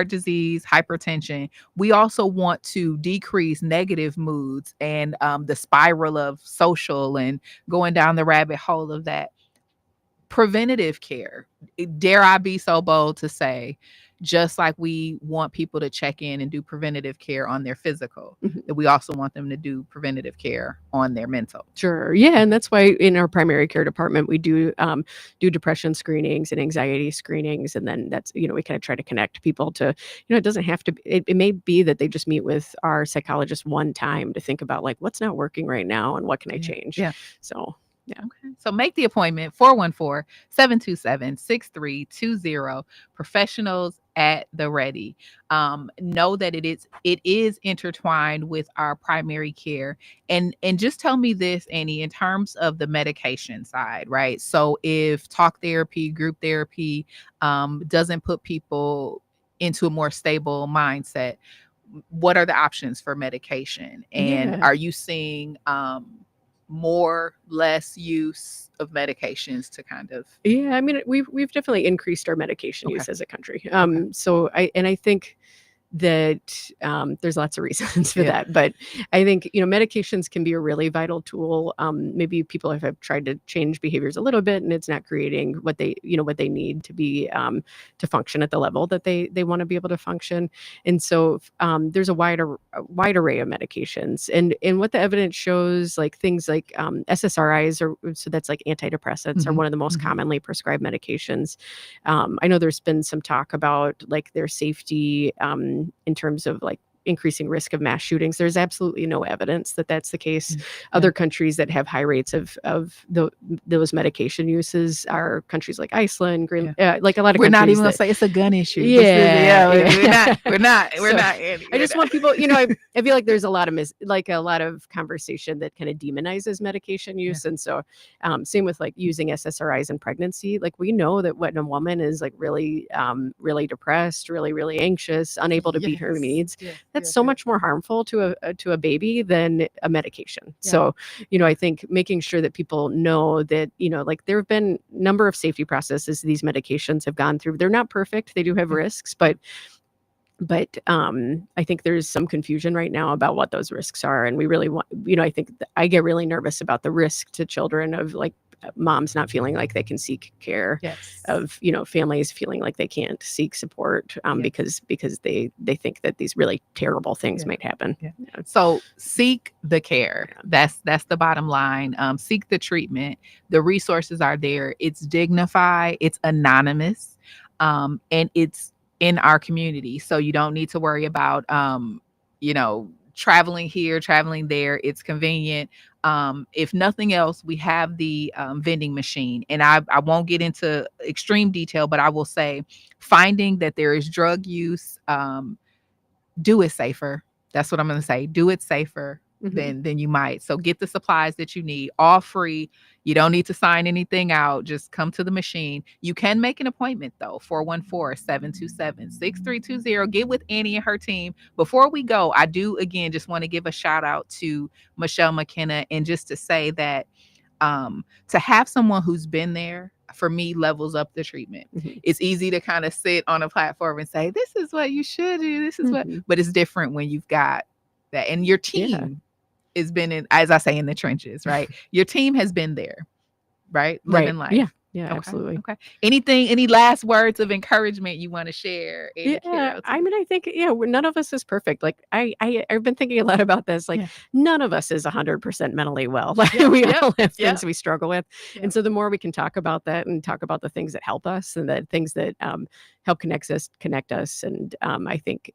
disease, hypertension, we also want to decrease negative moods and the spiral of social and going down the rabbit hole of that. Preventative care, dare I be so bold to say, just like we want people to check in and do preventative care on their physical, that we also want them to do preventative care on their mental. Sure. Yeah. And that's why in our primary care department, we do depression screenings and anxiety screenings. And then that's, we kind of try to connect people to, it doesn't have to, it may be that they just meet with our psychologist one time to think about, like, what's not working right now and what can I change? Yeah. So, yeah. Okay. So make the appointment, 414-727-6320, professionals at the ready. Know that it is intertwined with our primary care. And just tell me this, Annie, in terms of the medication side, right? So if talk therapy, group therapy doesn't put people into a more stable mindset, what are the options for medication? And are you seeing more, less use of medications to kind of? Yeah, I mean, we've definitely increased our medication use as a country. So I think that there's lots of reasons for that, but I think medications can be a really vital tool. Maybe people have tried to change behaviors a little bit, and it's not creating what they need to be to function at the level that they want to be able to function. And so there's a wide array of medications, and what the evidence shows, like things like SSRIs, so that's like antidepressants, are one of the most commonly prescribed medications. I know there's been some talk about like their safety in terms of like increasing risk of mass shootings. There's absolutely no evidence that that's the case. Other countries that have high rates of those medication uses are countries like Iceland, like a lot of we're countries. Not even gonna say it's a gun issue. We're not. I just want people, I feel like there's a lot of conversation that kind of demonizes medication use. And so same with like using SSRIs in pregnancy. Like, we know that when a woman is like really depressed, really anxious, unable to meet her needs, that's so much more harmful to a baby than a medication. So, I think making sure that people know that, like, there have been a number of safety processes these medications have gone through. They're not perfect. They do have risks, but I think there's some confusion right now about what those risks are. And we really want, I think I get really nervous about the risk to children of like moms not feeling like they can seek care, of families feeling like they can't seek support because they think that these really terrible things might happen. So seek the care. That's the bottom line. Seek the treatment. The resources are there. It's dignified, it's anonymous, and it's in our community. So you don't need to worry about traveling here, traveling there. It's convenient. If nothing else, we have the vending machine. And I won't get into extreme detail, but I will say, finding that there is drug use, do it safer. That's what I'm going to say. Do it safer than you might. So get the supplies that you need, all free. You don't need to sign anything out. Just come to the machine. You can make an appointment though, 414-727-6320. Get with Annie and her team. Before we go, I do again just want to give a shout out to Michelle McKenna, and just to say that to have someone who's been there, for me, levels up the treatment. It's easy to kind of sit on a platform and say, this is what you should do. This is what, but it's different when you've got that. And your team has been in, as I say, in the trenches, right? Your team has been there, right? Living life. Yeah, absolutely. Okay. Any last words of encouragement you want to share? I mean, I think, none of us is perfect. Like I've been thinking a lot about this. Like none of us is 100% mentally well. Like we all have things we struggle with. And so the more we can talk about that and talk about the things that help us and the things that help connect us. And I think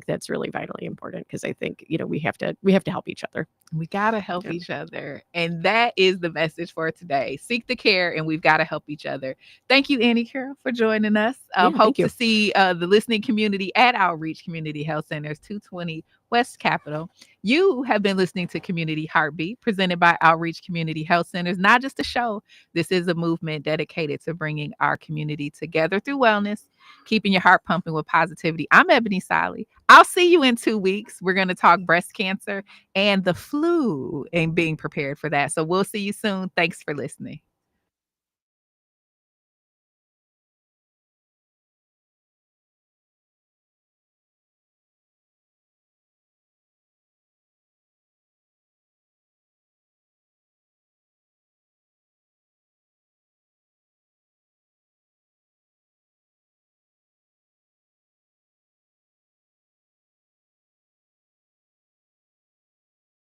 that's really vitally important, because I think, we have to help each other. We got to help each other. And that is the message for today. Seek the care, and we've got to help each other. Thank you, Annie Carroll, for joining us. Hope to see the listening community at Outreach Community Health Centers, 220 West Capitol. You have been listening to Community Heartbeat, presented by Outreach Community Health Centers. Not just a show, this is a movement dedicated to bringing our community together through wellness, keeping your heart pumping with positivity. I'm Ebony Ssali. I'll see you in 2 weeks. We're going to talk breast cancer and the flu and being prepared for that. So we'll see you soon. Thanks for listening.